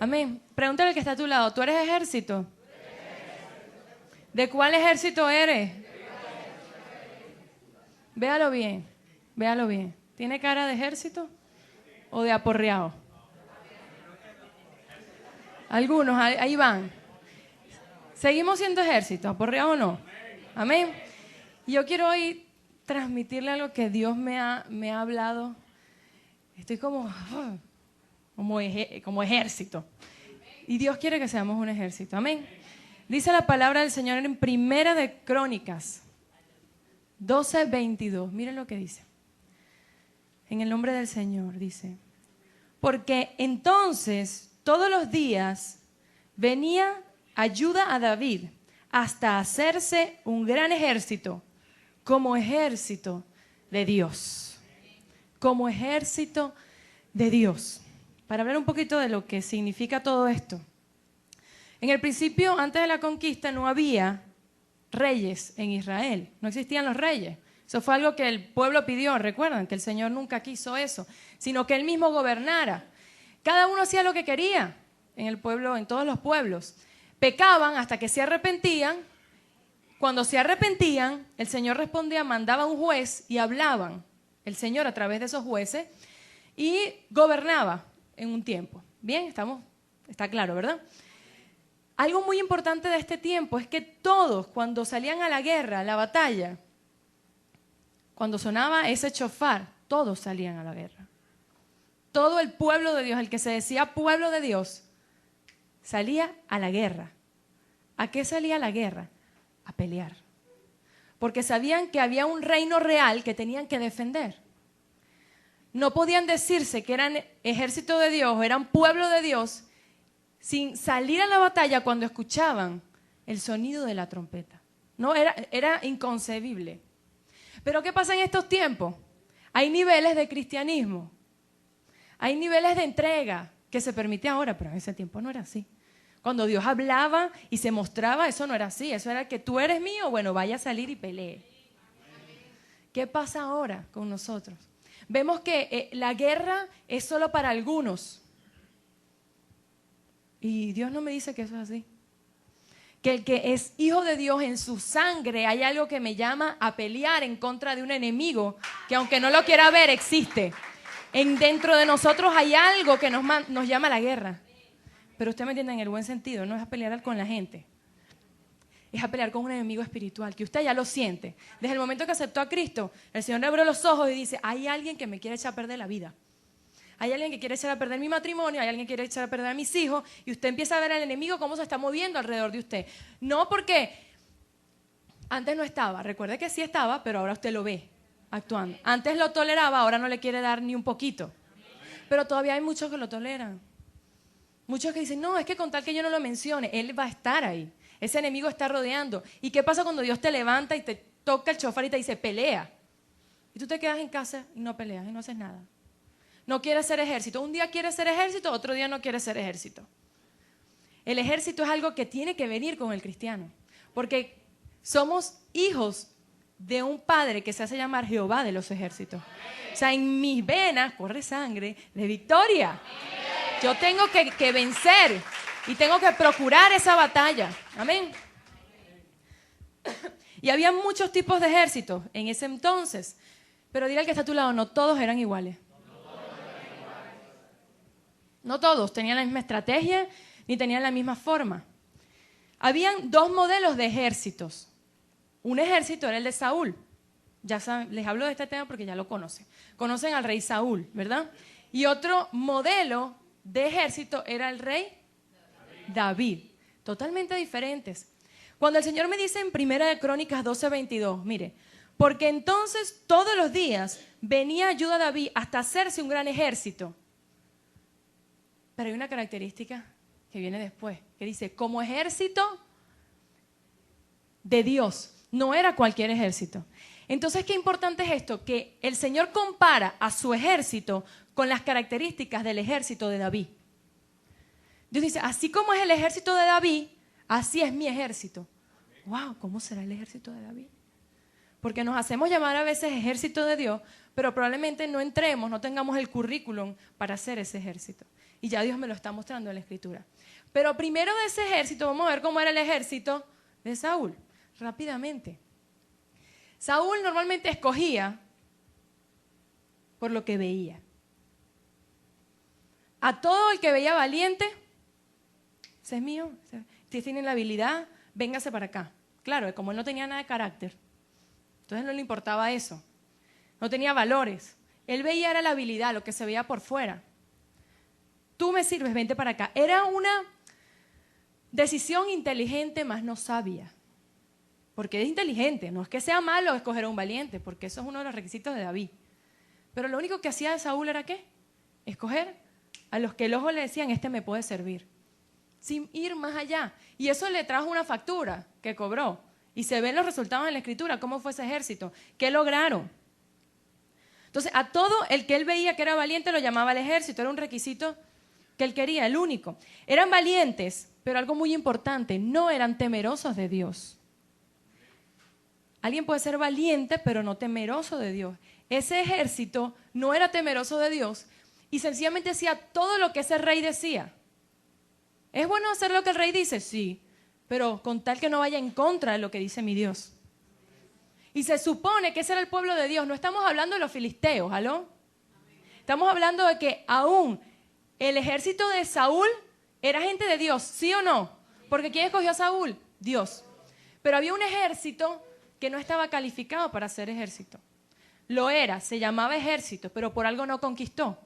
Amén. Pregúntale al que está a tu lado, ¿tú eres ejército? ¿De cuál ejército eres? Véalo bien, véalo bien. ¿Tiene cara de ejército o de aporreado? Algunos, ahí van. Seguimos siendo ejército, aporreado o no. Amén. Y yo quiero hoy transmitirle algo que Dios me ha hablado. Estoy como ejército. Y Dios quiere que seamos un ejército. Amén. Dice la palabra del Señor en Primera de Crónicas 12:22. Miren lo que dice. En el nombre del Señor dice: porque entonces todos los días venía ayuda a David hasta hacerse un gran ejército, como ejército de Dios. Como ejército de Dios. Para hablar un poquito de lo que significa todo esto. En el principio, antes de la conquista, no había reyes en Israel. No existían los reyes. Eso fue algo que el pueblo pidió. Recuerdan que el Señor nunca quiso eso, sino que Él mismo gobernara. Cada uno hacía lo que quería en el pueblo, en todos los pueblos. Pecaban hasta que se arrepentían. Cuando se arrepentían, el Señor respondía, mandaba un juez y hablaban el Señor a través de esos jueces y gobernaba en un tiempo. Bien, está claro, ¿verdad? Algo muy importante de este tiempo es que todos, cuando salían a la guerra, a la batalla, cuando sonaba ese shofar, todos salían a la guerra. Todo el pueblo de Dios, el que se decía pueblo de Dios, salía a la guerra. ¿A qué salía la guerra? A pelear. Porque sabían que había un reino real que tenían que defender. No podían decirse que eran ejército de Dios o eran pueblo de Dios sin salir a la batalla cuando escuchaban el sonido de la trompeta. No, era inconcebible. Pero ¿qué pasa en estos tiempos? Hay niveles de cristianismo. Hay niveles de entrega que se permite ahora, pero en ese tiempo no era así. Cuando Dios hablaba y se mostraba, eso no era así. Eso era que tú eres mío, bueno, vaya a salir y pelee. ¿Qué pasa ahora con nosotros? Vemos que la guerra es solo para algunos. Y Dios no me dice que eso es así. Que el que es hijo de Dios, en su sangre hay algo que me llama a pelear en contra de un enemigo que, aunque no lo quiera ver, existe. Dentro de nosotros hay algo que nos llama a la guerra. Pero usted me entiende en el buen sentido, no es a pelear con la gente. Es a pelear con un enemigo espiritual, que usted ya lo siente. Desde el momento que aceptó a Cristo, el Señor le abrió los ojos y dice, hay alguien que me quiere echar a perder la vida. Hay alguien que quiere echar a perder mi matrimonio, hay alguien que quiere echar a perder a mis hijos, y usted empieza a ver al enemigo cómo se está moviendo alrededor de usted. No porque antes no estaba, recuerde que sí estaba, pero ahora usted lo ve actuando. Antes lo toleraba, ahora no le quiere dar ni un poquito. Pero todavía hay muchos que lo toleran. Muchos que dicen, no, es que con tal que yo no lo mencione, él va a estar ahí. Ese enemigo está rodeando. ¿Y qué pasa cuando Dios te levanta y te toca el shofar y te dice, pelea? Y tú te quedas en casa y no peleas y no haces nada. No quieres ser ejército. Un día quieres ser ejército, otro día no quieres ser ejército. El ejército es algo que tiene que venir con el cristiano. Porque somos hijos de un padre que se hace llamar Jehová de los ejércitos. O sea, en mis venas corre sangre de victoria. Yo tengo que vencer y tengo que procurar esa batalla. Amén. Y había muchos tipos de ejércitos en ese entonces. Pero dile al que está a tu lado, no todos eran iguales. No todos tenían la misma estrategia ni tenían la misma forma. Habían dos modelos de ejércitos. Un ejército era el de Saúl. Ya saben, les hablo de este tema porque ya lo conocen. Conocen al rey Saúl, ¿verdad? Y otro modelo de ejército era el rey David. Totalmente diferentes. Cuando el Señor me dice en Primera de Crónicas 12:22, mire, porque entonces todos los días venía ayuda a David hasta hacerse un gran ejército. Pero hay una característica que viene después, que dice, como ejército de Dios, no era cualquier ejército. Entonces, qué importante es esto, que el Señor compara a su ejército con las características del ejército de David. Dios dice, así como es el ejército de David, así es mi ejército. Wow, ¿cómo será el ejército de David? porque nos hacemos llamar a veces ejército de Dios, pero probablemente no entremos, no tengamos el currículum para hacer ese ejército. Y ya Dios me lo está mostrando en la Escritura. Pero primero de ese ejército, vamos a ver cómo era el ejército de Saúl, rápidamente. Saúl normalmente escogía por lo que veía. A todo el que veía valiente, ese es mío, si tienen la habilidad, véngase para acá. Claro, como él no tenía nada de carácter, entonces no le importaba eso. No tenía valores. Él veía era la habilidad, lo que se veía por fuera. Tú me sirves, vente para acá. Era una decisión inteligente, más no sabia. Porque es inteligente, no es que sea malo escoger a un valiente, porque eso es uno de los requisitos de David. Pero lo único que hacía de Saúl era ¿qué? Escoger a los que el ojo le decían, este me puede servir. Sin ir más allá. Y eso le trajo una factura que cobró. Y se ven los resultados en la Escritura, cómo fue ese ejército, qué lograron. Entonces, a todo el que él veía que era valiente lo llamaba el ejército, era un requisito que él quería, el único. Eran valientes, pero algo muy importante, no eran temerosos de Dios. Alguien puede ser valiente, pero no temeroso de Dios. Ese ejército no era temeroso de Dios y sencillamente hacía todo lo que ese rey decía. ¿Es bueno hacer lo que el rey dice? Sí, pero con tal que no vaya en contra de lo que dice mi Dios. Y se supone que ese era el pueblo de Dios. No estamos hablando de los filisteos, ¿aló? Estamos hablando de que aún el ejército de Saúl era gente de Dios, ¿sí o no? Porque ¿quién escogió a Saúl? Dios. Pero había un ejército que no estaba calificado para ser ejército. Lo era, se llamaba ejército, pero por algo no conquistó.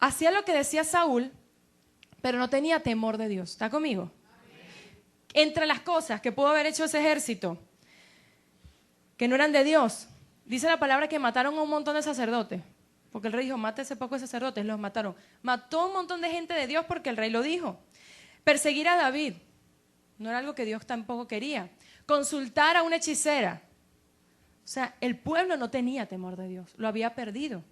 Hacía lo que decía Saúl, pero no tenía temor de Dios. ¿Está conmigo? Entre las cosas que pudo haber hecho ese ejército, que no eran de Dios, dice la palabra que mataron a un montón de sacerdotes. Porque el rey dijo, mate ese poco de sacerdotes, los mataron. Mató a un montón de gente de Dios porque el rey lo dijo. Perseguir a David, no era algo que Dios tampoco quería. Consultar a una hechicera. O sea, el pueblo no tenía temor de Dios, lo había perdido.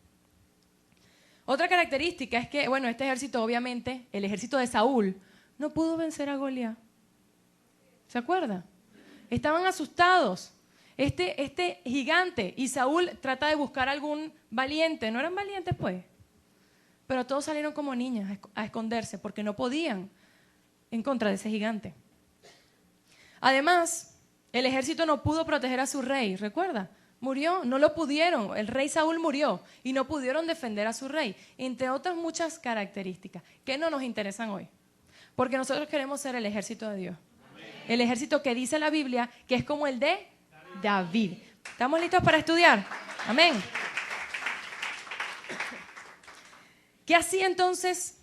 Otra característica es que, bueno, este ejército obviamente, el ejército de Saúl, no pudo vencer a Goliat. ¿Se acuerda? Estaban asustados. Este gigante, y Saúl trata de buscar algún valiente. ¿No eran valientes, pues? Pero todos salieron como niñas a esconderse porque no podían en contra de ese gigante. Además, el ejército no pudo proteger a su rey, ¿recuerda? Murió, no lo pudieron, el rey Saúl murió y no pudieron defender a su rey, entre otras muchas características que no nos interesan hoy, porque nosotros queremos ser el ejército de Dios. Amén. El ejército que dice la Biblia que es como el de David. ¿Estamos listos para estudiar? Amén. ¿Qué hacía entonces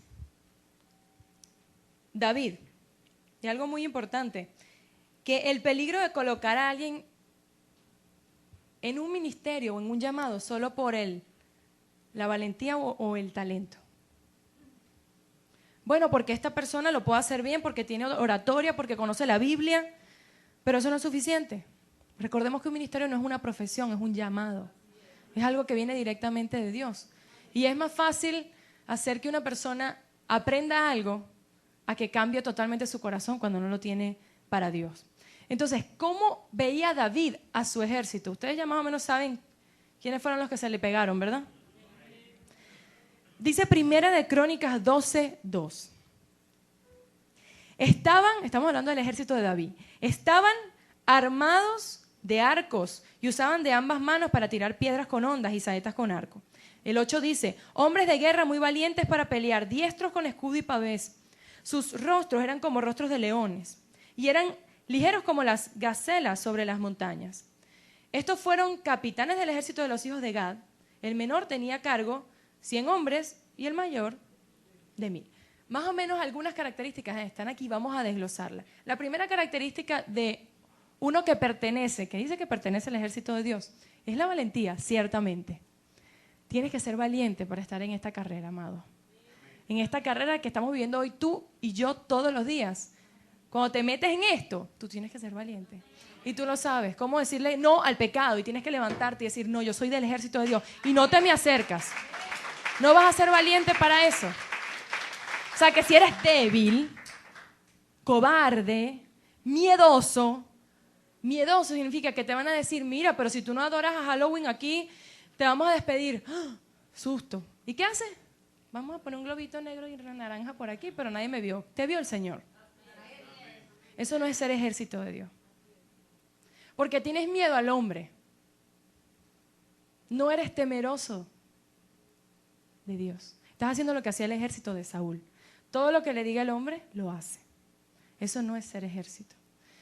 David? Y algo muy importante, que el peligro de colocar a alguien en un ministerio o en un llamado solo por la valentía o el talento. Bueno, porque esta persona lo puede hacer bien, porque tiene oratoria, porque conoce la Biblia, pero eso no es suficiente. Recordemos que un ministerio no es una profesión, es un llamado. Es algo que viene directamente de Dios. Y es más fácil hacer que una persona aprenda algo a que cambie totalmente su corazón cuando no lo tiene para Dios. Entonces, ¿cómo veía David a su ejército? Ustedes ya más o menos saben quiénes fueron los que se le pegaron, ¿verdad? Dice Primera de Crónicas 12:2. Estamos hablando del ejército de David, estaban armados de arcos y usaban de ambas manos para tirar piedras con hondas y saetas con arco. El 8 dice, hombres de guerra muy valientes para pelear, diestros con escudo y pavés. Sus rostros eran como rostros de leones y eran ligeros como las gacelas sobre las montañas. Estos fueron capitanes del ejército de los hijos de Gad. El menor tenía a cargo 100 hombres y el mayor de 1000. Más o menos algunas características están aquí, vamos a desglosarlas. La primera característica de uno que pertenece, que dice que pertenece al ejército de Dios, es la valentía, ciertamente. Tienes que ser valiente para estar en esta carrera, amado. En esta carrera que estamos viviendo hoy tú y yo todos los días. Cuando te metes en esto, tú tienes que ser valiente. Y tú lo sabes, cómo decirle no al pecado. Y tienes que levantarte y decir, no, yo soy del ejército de Dios. Y no te me acercas. No vas a ser valiente para eso. O sea, que si eres débil, cobarde, miedoso, Miedoso significa que te van a decir, mira, pero si tú no adoras a Halloween aquí, te vamos a despedir. ¡Ah! Susto. ¿Y qué haces? Vamos a poner un globito negro y naranja por aquí, pero nadie me vio. Te vio el Señor. Eso no es ser ejército de Dios. Porque tienes miedo al hombre. No eres temeroso de Dios. Estás haciendo lo que hacía el ejército de Saúl. Todo lo que le diga el hombre, lo hace. Eso no es ser ejército.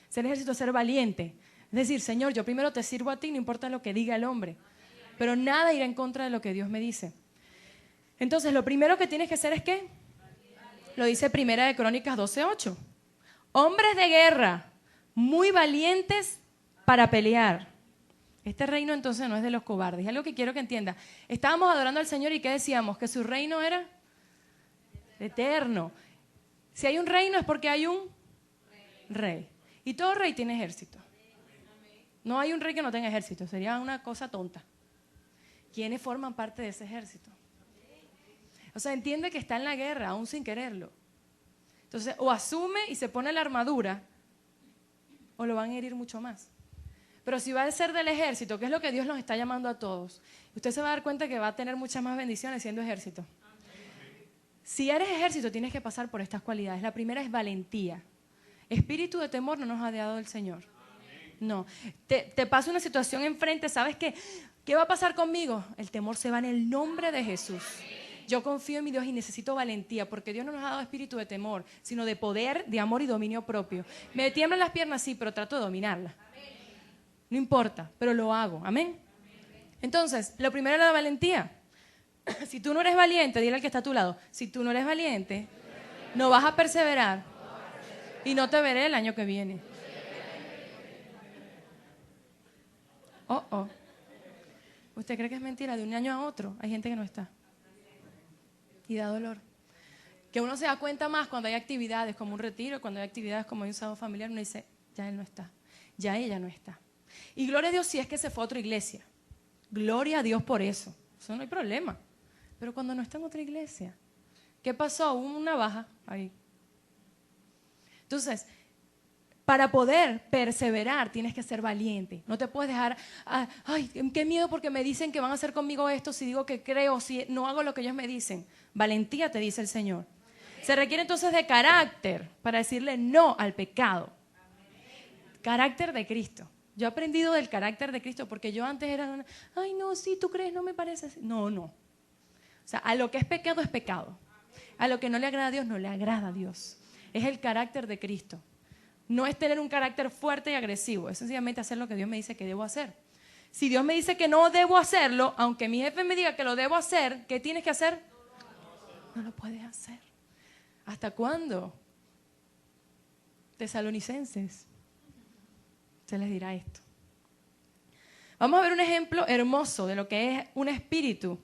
Ser ejército es ser valiente. Es decir, Señor, yo primero te sirvo a ti, no importa lo que diga el hombre. Pero nada irá en contra de lo que Dios me dice. Entonces, lo primero que tienes que hacer es ¿qué? Lo dice Primera de Crónicas 12:8. Hombres de guerra, muy valientes para pelear. Este reino entonces no es de los cobardes. Es algo que quiero que entienda. Estábamos adorando al Señor y ¿qué decíamos? Que su reino era eterno. Si hay un reino es porque hay un rey. Y todo rey tiene ejército. No hay un rey que no tenga ejército. Sería una cosa tonta. ¿Quiénes forman parte de ese ejército? O sea, entiende que está en la guerra, aún sin quererlo. Entonces, o asume y se pone la armadura, o lo van a herir mucho más. Pero si va a ser del ejército, que es lo que Dios nos está llamando a todos, usted se va a dar cuenta que va a tener muchas más bendiciones siendo ejército. Si eres ejército, tienes que pasar por estas cualidades. La primera es valentía. Espíritu de temor no nos ha dado el Señor. No. Te pasa una situación enfrente, ¿sabes qué? ¿Qué va a pasar conmigo? El temor se va en el nombre de Jesús. Yo confío en mi Dios y necesito valentía, porque Dios no nos ha dado espíritu de temor, sino de poder, de amor y dominio propio. Me tiemblan las piernas, sí, pero trato de dominarlas. No importa, pero lo hago. Amén. Entonces, lo primero es la valentía. Si tú no eres valiente, dile al que está a tu lado, si tú no eres valiente, no vas a perseverar y no te veré el año que viene. Oh. ¿Usted cree que es mentira? De un año a otro hay gente que no está. Y da dolor. Que uno se da cuenta más cuando hay actividades como un retiro, cuando hay actividades como un sábado familiar, uno dice, ya él no está, ya ella no está. Y gloria a Dios si es que se fue a otra iglesia. Gloria a Dios por eso. Eso no hay problema. Pero cuando no está en otra iglesia, ¿qué pasó? Hubo una baja ahí. Entonces, para poder perseverar tienes que ser valiente. No te puedes dejar, ay, qué miedo porque me dicen que van a hacer conmigo esto si digo que creo, si no hago lo que ellos me dicen. Valentía te dice el Señor. Se requiere entonces de carácter para decirle no al pecado. Carácter de Cristo. Yo he aprendido del carácter de Cristo porque yo antes era, ay no, sí, tú crees, no me parece así. No. O sea, a lo que es pecado es pecado. A lo que no le agrada a Dios, no le agrada a Dios. Es el carácter de Cristo. No es tener un carácter fuerte y agresivo, es sencillamente hacer lo que Dios me dice que debo hacer. Si Dios me dice que no debo hacerlo, aunque mi jefe me diga que lo debo hacer, ¿qué tienes que hacer? No lo puedes hacer. ¿Hasta cuándo? Tesalonicenses. Se les dirá esto. Vamos a ver un ejemplo hermoso de lo que es un espíritu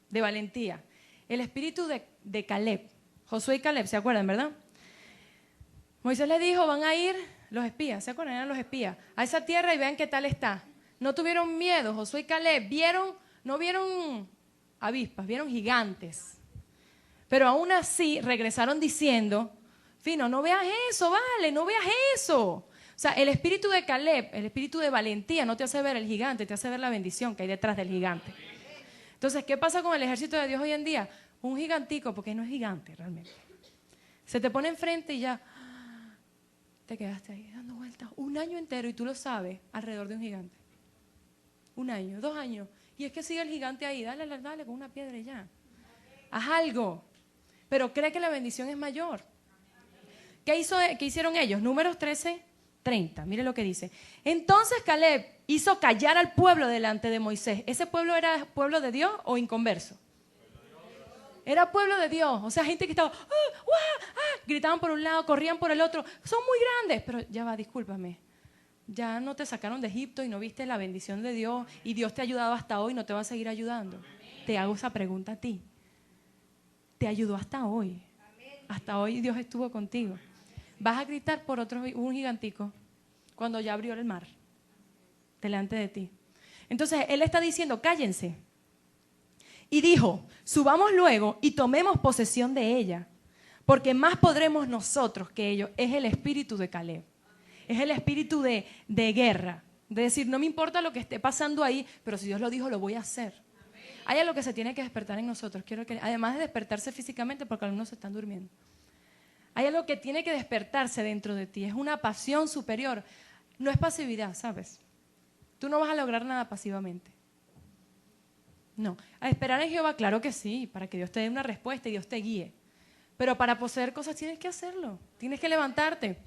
de valentía. El espíritu de Caleb. Josué y Caleb, ¿se acuerdan, verdad? Moisés les dijo, van a ir los espías, ¿se acuerdan? Eran los espías, a esa tierra y vean qué tal está. No tuvieron miedo, Josué y Caleb no vieron avispas, vieron gigantes. Pero aún así regresaron diciendo, Fino, no veas eso, vale, no veas eso. O sea, el espíritu de Caleb, el espíritu de valentía no te hace ver el gigante, te hace ver la bendición que hay detrás del gigante. Entonces, ¿qué pasa con el ejército de Dios hoy en día? Un gigantico, porque no es gigante realmente. Se te pone enfrente y ya te quedaste ahí dando vueltas un año entero y tú lo sabes, alrededor de un gigante. 1 año, 2 años. Y es que sigue el gigante ahí, dale con una piedra y ya. Haz algo, pero cree que la bendición es mayor. ¿Qué hicieron ellos? Números 13:30, mire lo que dice. Entonces Caleb hizo callar al pueblo delante de Moisés. ¿Ese pueblo era pueblo de Dios o inconverso? Era pueblo de Dios, o sea, gente que estaba, gritaban por un lado, corrían por el otro, son muy grandes, pero ya va, discúlpame, ya no te sacaron de Egipto y no viste la bendición de Dios y Dios te ha ayudado hasta hoy, no te va a seguir ayudando. Te hago esa pregunta a ti. Te ayudó hasta hoy. Hasta hoy Dios estuvo contigo. Vas a gritar por un gigantico cuando ya abrió el mar delante de ti. Entonces él está diciendo, cállense. Y dijo, subamos luego y tomemos posesión de ella, porque más podremos nosotros que ellos. Es el espíritu de Caleb. Es el espíritu de guerra. De decir, no me importa lo que esté pasando ahí, pero si Dios lo dijo, lo voy a hacer. Hay algo que se tiene que despertar en nosotros. Quiero que, además de despertarse físicamente, porque algunos se están durmiendo. Hay algo que tiene que despertarse dentro de ti. Es una pasión superior. No es pasividad, ¿sabes? Tú no vas a lograr nada pasivamente. No. A esperar en Jehová, claro que sí, para que Dios te dé una respuesta y Dios te guíe. Pero para poseer cosas tienes que hacerlo. Tienes que levantarte.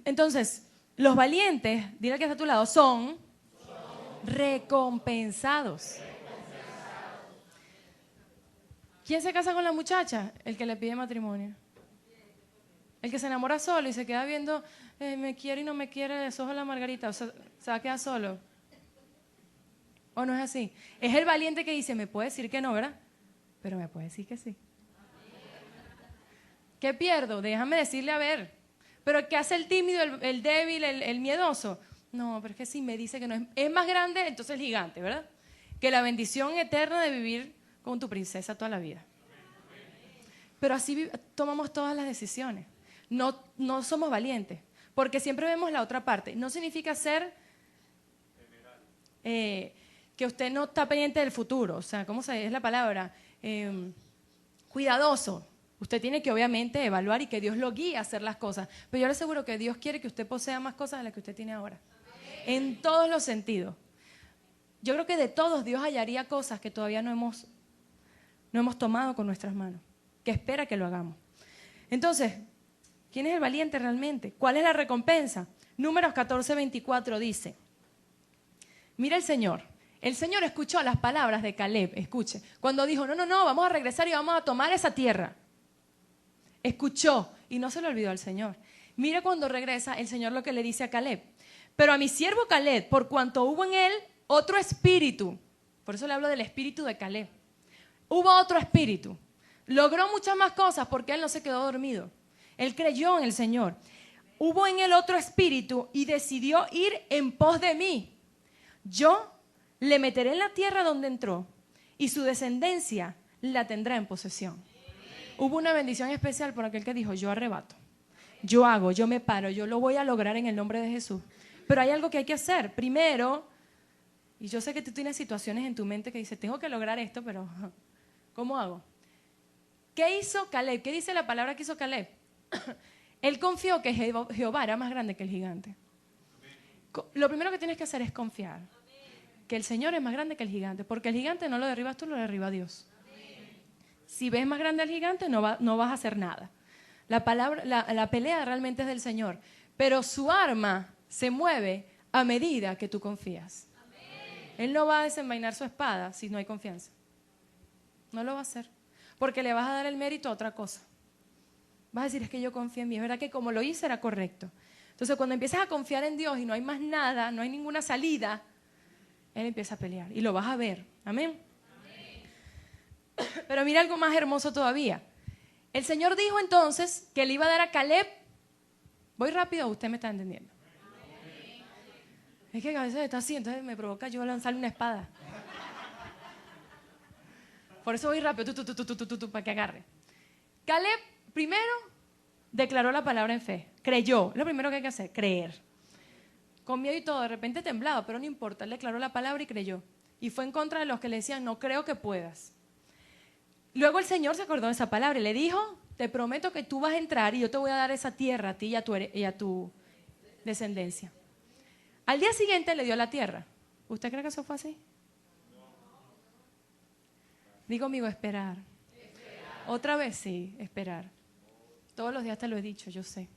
Entonces, los valientes, dile al que está a tu lado, son recompensados. ¿Quién se casa con la muchacha? El que le pide matrimonio. El que se enamora solo y se queda viendo, me quiere y no me quiere, deshoja la margarita, o sea, se va a quedar solo. ¿O no es así? Es el valiente que dice, me puede decir que no, ¿verdad? Pero me puede decir que sí. ¿Qué pierdo? Déjame decirle a ver. Pero ¿qué hace el tímido, el débil, el miedoso? No, pero es que si me dice que no es más grande, entonces el gigante, ¿verdad? Que la bendición eterna de vivir con tu princesa toda la vida. Pero así tomamos todas las decisiones. No somos valientes, porque siempre vemos la otra parte. No significa ser que usted no está pendiente del futuro. O sea, ¿cómo es la palabra? Cuidadoso. Usted tiene que obviamente evaluar y que Dios lo guíe a hacer las cosas. Pero yo le aseguro que Dios quiere que usted posea más cosas de las que usted tiene ahora. En todos los sentidos. Yo creo que de todos Dios hallaría cosas que todavía no hemos tomado con nuestras manos, que espera que lo hagamos. Entonces, ¿quién es el valiente realmente? ¿Cuál es la recompensa? Números 14:24 dice, mira el Señor escuchó las palabras de Caleb, escuche, cuando dijo, no, vamos a regresar y vamos a tomar esa tierra. Escuchó y no se le olvidó al Señor. Mira cuando regresa el Señor lo que le dice a Caleb. Pero a mi siervo Caleb, por cuanto hubo en él otro espíritu, por eso le hablo del espíritu de Caleb, hubo otro espíritu. Logró muchas más cosas porque él no se quedó dormido. Él creyó en el Señor. Hubo en él otro espíritu y decidió ir en pos de mí. Yo le meteré en la tierra donde entró y su descendencia la tendrá en posesión. Hubo una bendición especial por aquel que dijo, yo arrebato, yo hago, yo me paro, yo lo voy a lograr en el nombre de Jesús. Pero hay algo que hay que hacer. Primero, y yo sé que tú tienes situaciones en tu mente que dices, tengo que lograr esto, pero ¿cómo hago? ¿Qué hizo Caleb? ¿Qué dice la palabra que hizo Caleb? Él confió que Jehová era más grande que el gigante. Lo primero que tienes que hacer es confiar que el Señor es más grande que el gigante, porque el gigante no lo derribas tú, lo derriba Dios. Si ves más grande al gigante, no vas a hacer nada. La pelea realmente es del Señor, pero su arma se mueve a medida que tú confías. Él no va a desenvainar su espada si no hay confianza. No lo va a hacer, porque le vas a dar el mérito a otra cosa. Vas a decir, es que yo confío en mí. Es verdad que como lo hice era correcto. Entonces, cuando empiezas a confiar en Dios y no hay más nada, no hay ninguna salida, Él empieza a pelear y lo vas a ver. Amén. Pero mira algo más hermoso todavía. El Señor dijo entonces que le iba a dar a Caleb. ¿Voy rápido o usted me está entendiendo? Es que a veces está así, entonces me provoca yo lanzarle una espada. Por eso voy rápido, para que agarre. Caleb primero declaró la palabra en fe, creyó. Lo primero que hay que hacer, creer. Con miedo y todo, de repente temblaba, pero no importa. Él declaró la palabra y creyó. Y fue en contra de los que le decían, no creo que puedas. Luego el Señor se acordó de esa palabra y le dijo, te prometo que tú vas a entrar y yo te voy a dar esa tierra a ti y a tu descendencia. Al día siguiente le dio la tierra. ¿Usted cree que eso fue así? Digo conmigo, esperar. Otra vez sí, esperar. Todos los días te lo he dicho, yo sé.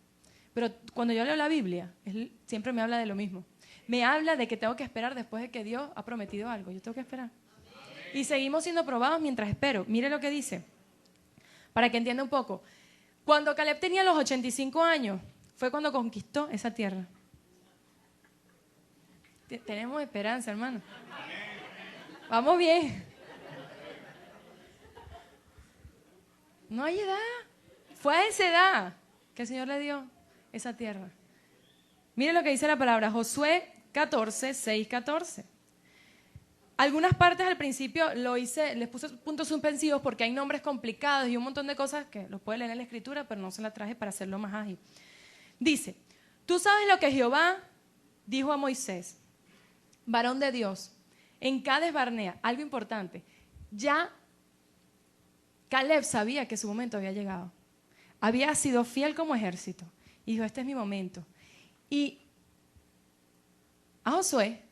Pero cuando yo leo la Biblia, él siempre me habla de lo mismo. Me habla de que tengo que esperar después de que Dios ha prometido algo. Yo tengo que esperar. Y seguimos siendo probados mientras espero. Mire lo que dice, para que entienda un poco. Cuando Caleb tenía los 85 años, fue cuando conquistó esa tierra. Tenemos esperanza, hermano. Vamos bien. No hay edad. Fue a esa edad que el Señor le dio esa tierra. Mire lo que dice la palabra, Josué 14, 6, 14. Algunas partes al principio lo hice, les puse puntos suspensivos porque hay nombres complicados y un montón de cosas que los puede leer en la escritura, pero no se las traje para hacerlo más ágil. Dice, Tú sabes lo que Jehová dijo a Moisés, varón de Dios, en Cades Barnea. Algo importante, ya Caleb sabía que su momento había llegado. Había sido fiel como ejército. Y dijo, este es mi momento. Y a Josué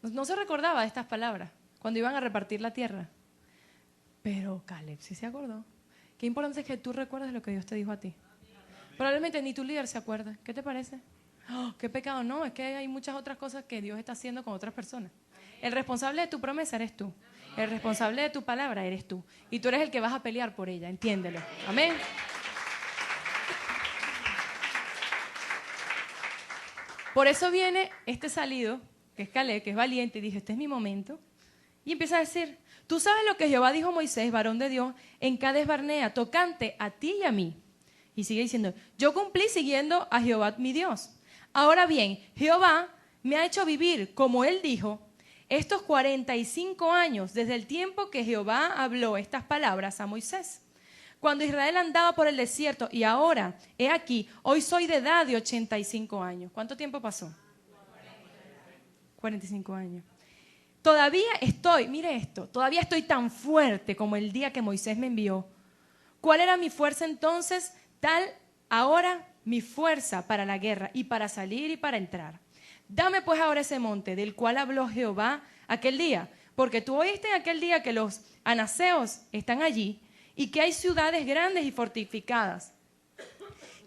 no se recordaba de estas palabras cuando iban a repartir la tierra. Pero Caleb sí se acordó. Qué importante es que tú recuerdes lo que Dios te dijo a ti. Probablemente ni tu líder se acuerda. ¿Qué te parece? Oh, qué pecado. No, es que hay muchas otras cosas que Dios está haciendo con otras personas. El responsable de tu promesa eres tú. El responsable de tu palabra eres tú. Y tú eres el que vas a pelear por ella. Entiéndelo. Amén. Por eso viene este salido, que es Caleb, que es valiente, y dijo, este es mi momento. Y empieza a decir, tú sabes lo que Jehová dijo a Moisés, varón de Dios, en Cades Barnea, tocante a ti y a mí. Y sigue diciendo, yo cumplí siguiendo a Jehová mi Dios. Ahora bien, Jehová me ha hecho vivir, como él dijo, estos 45 años desde el tiempo que Jehová habló estas palabras a Moisés. Cuando Israel andaba por el desierto y ahora, he aquí, hoy soy de edad de 85 años. ¿Cuánto tiempo pasó? 45 años. Todavía estoy, mire esto, todavía estoy tan fuerte como el día que Moisés me envió. ¿Cuál era mi fuerza entonces? Tal ahora mi fuerza para la guerra y para salir y para entrar. Dame pues ahora ese monte del cual habló Jehová aquel día, porque tú oíste en aquel día que los anaseos están allí y que hay ciudades grandes y fortificadas.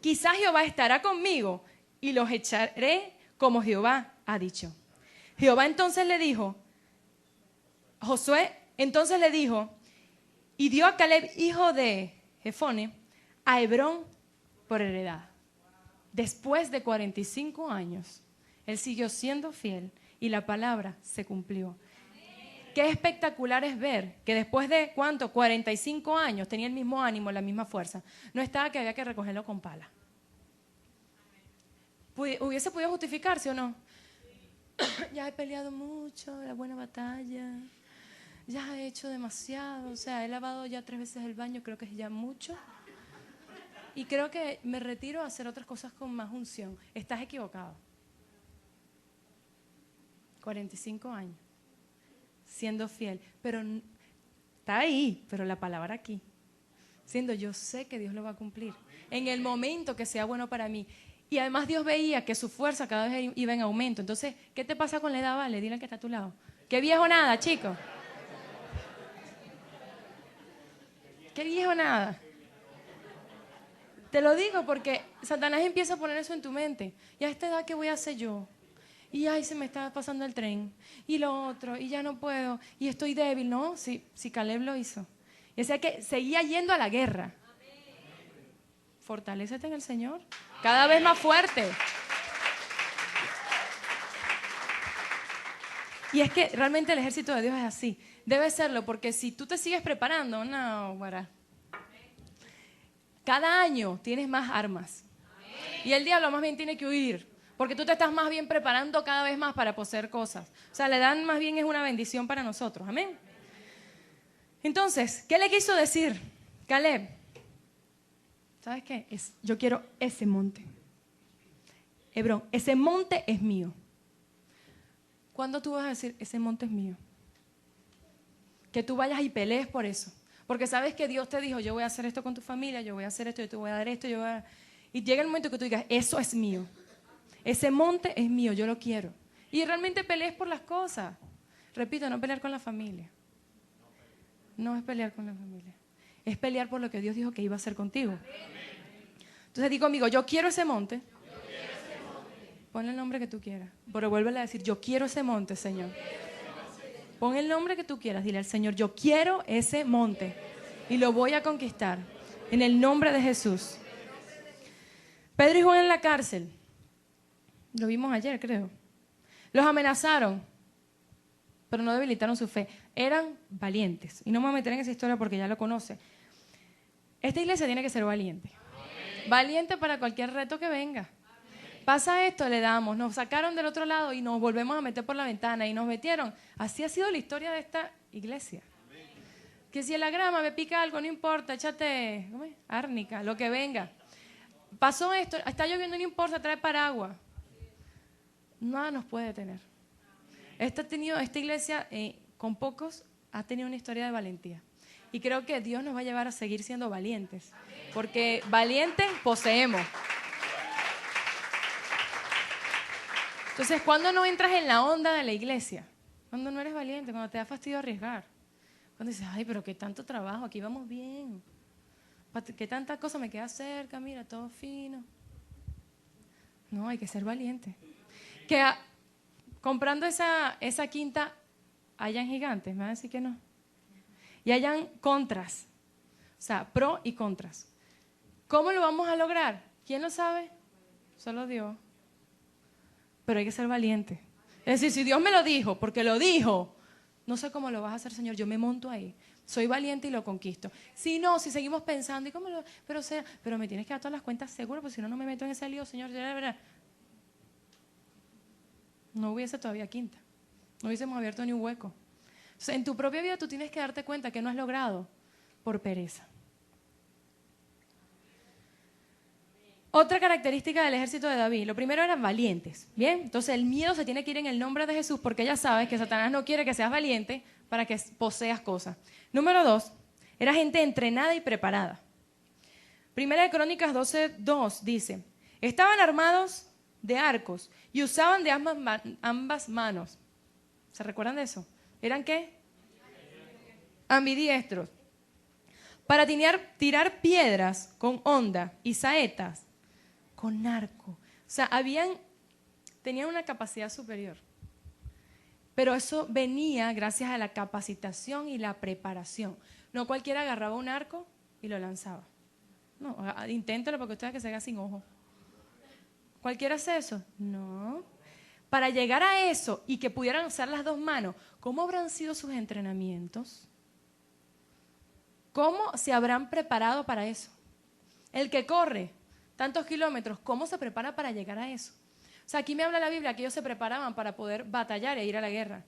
Quizás Jehová estará conmigo y los echaré como Jehová ha dicho. Jehová entonces le dijo, Josué entonces le dijo, y dio a Caleb, hijo de Jefone, a Hebrón por heredad. Después de 45 años, él siguió siendo fiel y la palabra se cumplió. Qué espectacular es ver que después de, ¿cuánto? 45 años tenía el mismo ánimo, la misma fuerza. No estaba que había que recogerlo con pala. ¿Hubiese podido justificarse o no? Ya he peleado mucho, la buena batalla. Ya he hecho demasiado. O sea, he lavado ya 3 veces el baño, creo que es ya mucho. Y creo que me retiro a hacer otras cosas con más unción. Estás equivocado. 45 años. Siendo fiel, pero está ahí, pero la palabra aquí, siendo yo sé que Dios lo va a cumplir en el momento que sea bueno para mí. Y además Dios veía que su fuerza cada vez iba en aumento. Entonces, ¿qué te pasa con la edad, vale? Dile al que está a tu lado. ¿Qué viejo nada, chico? ¿Qué viejo nada? Te lo digo porque Satanás empieza a poner eso en tu mente. ¿Y a esta edad qué voy a hacer yo? Y ay, se me está pasando el tren, y lo otro, y ya no puedo, y estoy débil. No, si Caleb lo hizo. Y decía que seguía yendo a la guerra. Fortalécete en el Señor, cada vez más fuerte. Y es que realmente el ejército de Dios es así. Debe serlo, porque si tú te sigues preparando, no, guará. Cada año tienes más armas. Y el diablo más bien tiene que huir. Porque tú te estás más bien preparando cada vez más para poseer cosas. O sea, la edad más bien es una bendición para nosotros. Amén. Entonces, ¿qué le quiso decir Caleb? ¿Sabes qué? Yo quiero ese monte. Hebrón, ese monte es mío. ¿Cuándo tú vas a decir, ese monte es mío? Que tú vayas y pelees por eso. Porque sabes que Dios te dijo, yo voy a hacer esto con tu familia, yo voy a hacer esto, yo te voy a dar esto, y llega el momento que tú digas, eso es mío. Ese monte es mío, yo lo quiero. Y realmente pelees por las cosas. Repito, no pelear con la familia. No es pelear con la familia. Es pelear por lo que Dios dijo que iba a hacer contigo. Entonces digo, amigo, yo quiero ese monte. Pon el nombre que tú quieras. Pero vuélvele a decir, yo quiero ese monte, Señor. Pon el nombre que tú quieras. Dile al Señor, yo quiero ese monte. Y lo voy a conquistar. En el nombre de Jesús. Pedro y Juan en la cárcel. Lo vimos ayer, creo. Los amenazaron, pero no debilitaron su fe. Eran valientes. Y no me voy a meter en esa historia porque ya lo conoce. Esta iglesia tiene que ser valiente. Valiente para cualquier reto que venga. Pasa esto, le damos. Nos sacaron del otro lado y nos volvemos a meter por la ventana y nos metieron. Así ha sido la historia de esta iglesia. Que si en la grama me pica algo, no importa, échate árnica, lo que venga. pasó esto, está lloviendo, no importa, trae paraguas. Nada nos puede detener. Esta iglesia, con pocos, ha tenido una historia de valentía. Y creo que Dios nos va a llevar a seguir siendo valientes. Porque valientes poseemos. Entonces, ¿cuándo no entras en la onda de la iglesia? Cuando no eres valiente, cuando te da fastidio arriesgar. Cuando dices, ay, pero qué tanto trabajo, aquí vamos bien. Qué tanta cosa me queda cerca, mira, todo fino. No, hay que ser valiente. Que comprando esa quinta, hayan gigantes, me van a decir que no. Y hayan contras, o sea, pro y contras. ¿Cómo lo vamos a lograr? ¿Quién lo sabe? Solo Dios. Pero hay que ser valiente. Es decir, si Dios me lo dijo, porque lo dijo, no sé cómo lo vas a hacer, Señor, yo me monto ahí. Soy valiente y lo conquisto. Si no, si seguimos pensando, ¿y cómo lo? Pero me tienes que dar todas las cuentas seguras, porque si no, no me meto en ese lío, Señor. No hubiese todavía quinta. No hubiésemos abierto ni un hueco. O sea, en tu propia vida tú tienes que darte cuenta que no has logrado por pereza. Otra característica del ejército de David, lo primero eran valientes, ¿bien? Entonces el miedo se tiene que ir en el nombre de Jesús porque ya sabes que Satanás no quiere que seas valiente para que poseas cosas. Número 2, era gente entrenada y preparada. Primera de Crónicas 12:2 dice, estaban armados de arcos y usaban de ambas manos. ¿Se recuerdan de eso? ¿Eran qué? Ambidiestros. Para tirar piedras con honda y saetas con arco. O sea, tenían una capacidad superior. Pero eso venía gracias a la capacitación y la preparación. No cualquiera agarraba un arco y lo lanzaba. No, inténtalo porque usted que se haga sin ojo. ¿Cualquiera hace eso? No. Para llegar a eso y que pudieran usar las dos manos, ¿cómo habrán sido sus entrenamientos? ¿Cómo se habrán preparado para eso? El que corre tantos kilómetros, ¿cómo se prepara para llegar a eso? O sea, aquí me habla la Biblia que ellos se preparaban para poder batallar e ir a la guerra.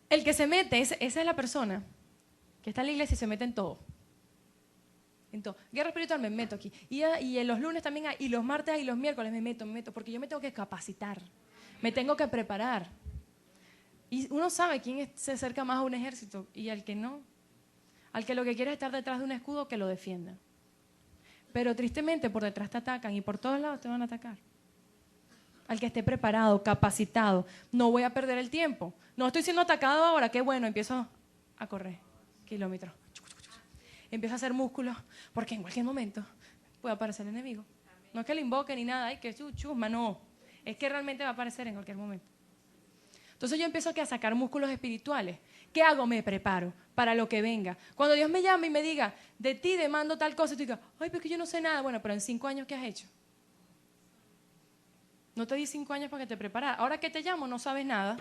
El que se mete, esa es la persona que está en la iglesia y se mete en todo. Entonces, guerra espiritual me meto aquí. Y en los lunes también hay, y los martes y los miércoles me meto, porque yo me tengo que capacitar, me tengo que preparar. Y uno sabe quién se acerca más a un ejército y al que no. Al que lo que quiere es estar detrás de un escudo que lo defienda. Pero tristemente por detrás te atacan y por todos lados te van a atacar. Al que esté preparado, capacitado, no voy a perder el tiempo. No estoy siendo atacado ahora, qué bueno, empiezo a correr kilómetros. Empiezo a hacer músculos, porque en cualquier momento puede aparecer el enemigo. No es que le invoque ni nada, ay, que chusma, no. Es que realmente va a aparecer en cualquier momento. Entonces yo empiezo a sacar músculos espirituales. ¿Qué hago? Me preparo para lo que venga. Cuando Dios me llame y me diga, de ti demando tal cosa, y tú digas, ay, pero es que yo no sé nada. Bueno, pero en 5 años, ¿qué has hecho? No te di 5 años para que te preparas. Ahora que te llamo, no sabes nada.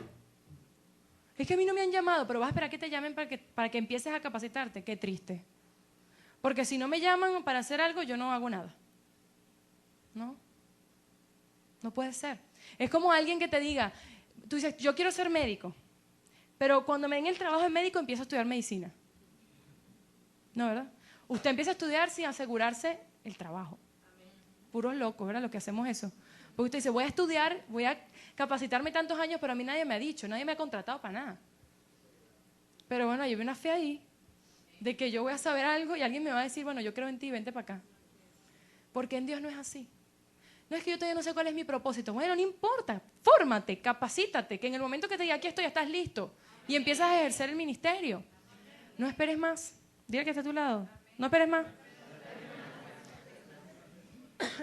Es que a mí no me han llamado, pero vas a esperar que te llamen para que empieces a capacitarte. Qué triste. Porque si no me llaman para hacer algo, yo no hago nada. ¿No? No puede ser. Es como alguien que te diga, tú dices, yo quiero ser médico, pero cuando me den el trabajo de médico empiezo a estudiar medicina. ¿No, verdad? Usted empieza a estudiar sin asegurarse el trabajo. Puros locos, ¿verdad? Lo que hacemos eso. Porque usted dice, voy a estudiar, voy a capacitarme tantos años, pero a mí nadie me ha dicho, nadie me ha contratado para nada. Pero bueno, yo veo una fe ahí de que yo voy a saber algo y alguien me va a decir, bueno, yo creo en ti, vente para acá. Porque en Dios no es así. No es que yo todavía no sé cuál es mi propósito. Bueno, no importa, fórmate, capacítate, que en el momento que te diga aquí estoy, ya estás listo y empiezas a ejercer el ministerio. No esperes más. Dile que está a tu lado. No esperes más.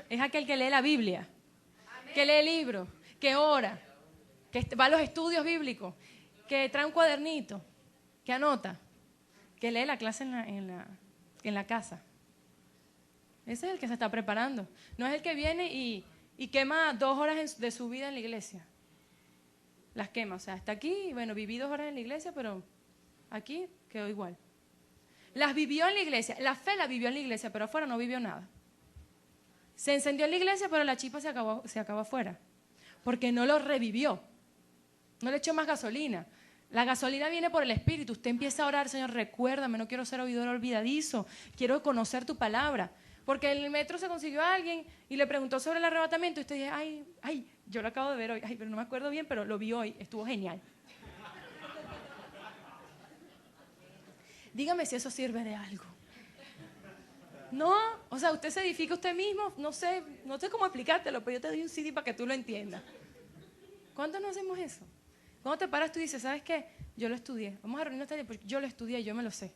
Es aquel que lee la Biblia, que lee libros, que ora, que va a los estudios bíblicos, que trae un cuadernito, que anota, que lee la clase en la casa. Ese es el que se está preparando. No es el que viene y quema 2 horas de su vida en la iglesia. Las quema. O sea, hasta aquí, bueno, viví 2 horas en la iglesia, pero aquí quedó igual. Las vivió en la iglesia. La fe la vivió en la iglesia, pero afuera no vivió nada. Se encendió en la iglesia, pero la chispa se acabó afuera. Porque no lo revivió. No le echó más gasolina. La gasolina viene por el Espíritu. Usted empieza a orar, Señor, recuérdame, no quiero ser oidor olvidadizo. Quiero conocer tu palabra. Porque en el metro se consiguió a alguien y le preguntó sobre el arrebatamiento y usted dice, ay, yo lo acabo de ver hoy, ay, pero no me acuerdo bien, pero lo vi hoy, estuvo genial. Dígame si eso sirve de algo. No, o sea, usted se edifica usted mismo, no sé cómo explicártelo, pero yo te doy un CD para que tú lo entiendas. ¿Cuántos no hacemos eso? Cuando te paras tú dices, ¿sabes qué? Yo lo estudié. Vamos a reunirnos porque yo lo estudié y yo me lo sé.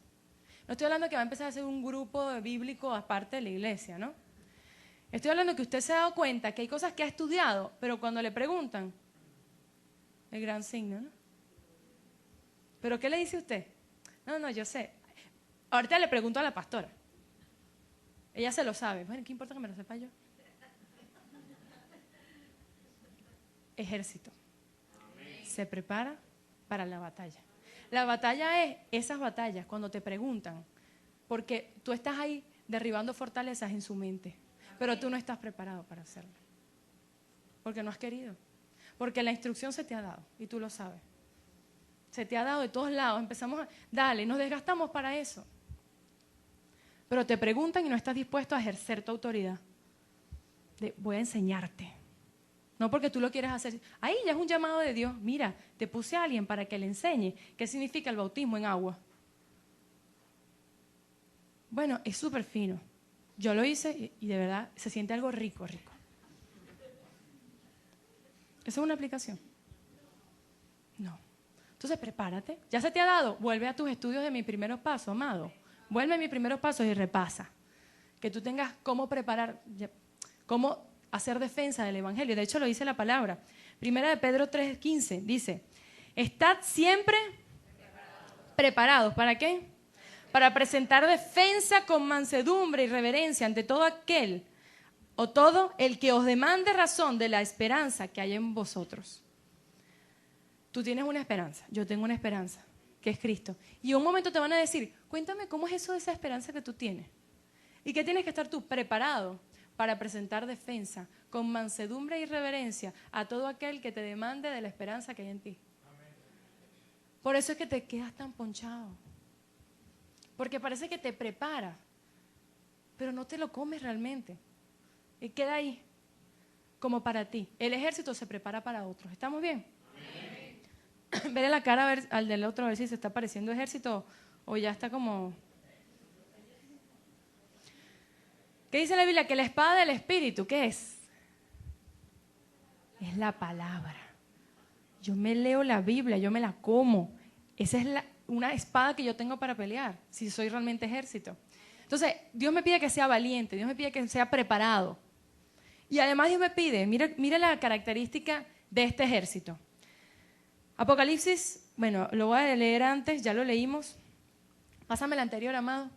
No estoy hablando que va a empezar a hacer un grupo bíblico aparte de la iglesia, ¿no? Estoy hablando que usted se ha dado cuenta que hay cosas que ha estudiado, pero cuando le preguntan, el gran signo, ¿no? ¿Pero qué le dice usted? No, yo sé. Ahorita le pregunto a la pastora. Ella se lo sabe. Bueno, ¿qué importa que me lo sepa yo? Ejército. Se prepara para la batalla. La batalla es esas batallas cuando te preguntan, porque tú estás ahí derribando fortalezas en su mente, pero tú no estás preparado para hacerlo. Porque no has querido. Porque la instrucción se te ha dado y tú lo sabes. Se te ha dado de todos lados. Nos desgastamos para eso. Pero te preguntan y no estás dispuesto a ejercer tu autoridad. Voy a enseñarte. No porque tú lo quieras hacer. Ahí ya es un llamado de Dios. Mira, te puse a alguien para que le enseñe qué significa el bautismo en agua. Bueno, es súper fino. Yo lo hice y de verdad se siente algo rico. Esa es una aplicación. No. Entonces prepárate. ¿Ya se te ha dado? Vuelve a tus estudios de mis primeros pasos, amado. Vuelve a mis primeros pasos y repasa. Que tú tengas cómo preparar, cómo hacer defensa del Evangelio. De hecho, lo dice la palabra. Primera de Pedro 3:15 dice, estad siempre preparados. ¿Para qué? Para presentar defensa con mansedumbre y reverencia ante todo aquel o todo el que os demande razón de la esperanza que hay en vosotros. Tú tienes una esperanza, yo tengo una esperanza, que es Cristo. Y en un momento te van a decir, cuéntame cómo es eso de esa esperanza que tú tienes. ¿Y qué tienes que estar tú? Preparado para presentar defensa con mansedumbre y reverencia a todo aquel que te demande de la esperanza que hay en ti. Por eso es que te quedas tan ponchado. Porque parece que te prepara, pero no te lo comes realmente. Y queda ahí, como para ti. El ejército se prepara para otros. ¿Estamos bien? Verle la cara al del otro a ver si se está pareciendo ejército o ya está como... ¿Qué dice la Biblia? Que la espada del Espíritu, ¿qué es? Es la palabra. Yo me leo la Biblia, yo me la como. Esa es una espada que yo tengo para pelear, si soy realmente ejército. Entonces, Dios me pide que sea valiente, Dios me pide que sea preparado. Y además Dios me pide, mira la característica de este ejército. Apocalipsis, bueno, lo voy a leer antes, ya lo leímos. Pásame el anterior, amado.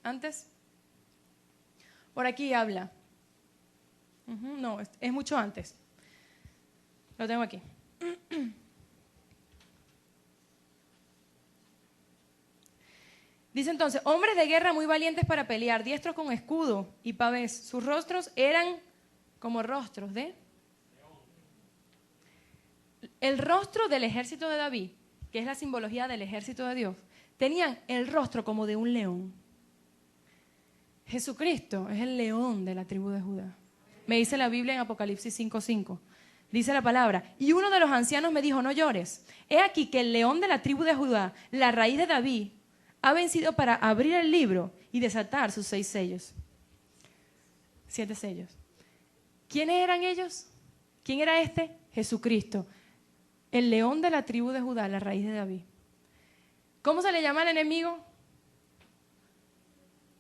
Antes. Por aquí habla. No, es mucho antes. Lo tengo aquí. Dice entonces, hombres de guerra muy valientes para pelear, diestros con escudo y pavés. Sus rostros eran como rostros de... El rostro del ejército de David, que es la simbología del ejército de Dios, tenían el rostro como de un león. Jesucristo es el león de la tribu de Judá. Me dice la Biblia en Apocalipsis 5:5. Dice la palabra, y uno de los ancianos me dijo, no llores. He aquí que el león de la tribu de Judá, la raíz de David, ha vencido para abrir el libro y desatar sus 6 sellos. 7 sellos. ¿Quiénes eran ellos? ¿Quién era este? Jesucristo. El león de la tribu de Judá, la raíz de David. ¿Cómo se le llama al enemigo?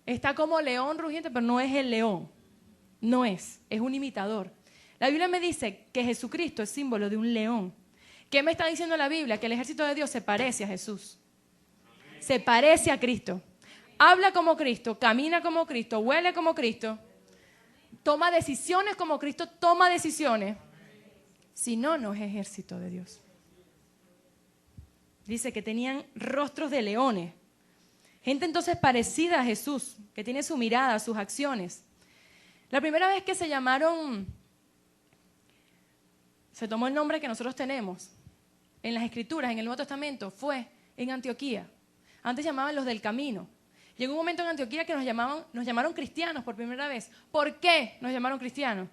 Está como león rugiente, pero no es el león. No es un imitador. La Biblia me dice que Jesucristo es símbolo de un león. ¿Qué me está diciendo la Biblia? Que el ejército de Dios se parece a Jesús. Se parece a Cristo. Habla como Cristo, camina como Cristo, huele como Cristo, toma decisiones como Cristo toma decisiones. Si no, no es ejército de Dios. Dice que tenían rostros de leones. Gente entonces parecida a Jesús, que tiene su mirada, sus acciones. La primera vez que se tomó el nombre que nosotros tenemos en las Escrituras, en el Nuevo Testamento, fue en Antioquía. Antes llamaban los del camino. Llegó un momento en Antioquía que nos llamaron cristianos por primera vez. ¿Por qué nos llamaron cristianos?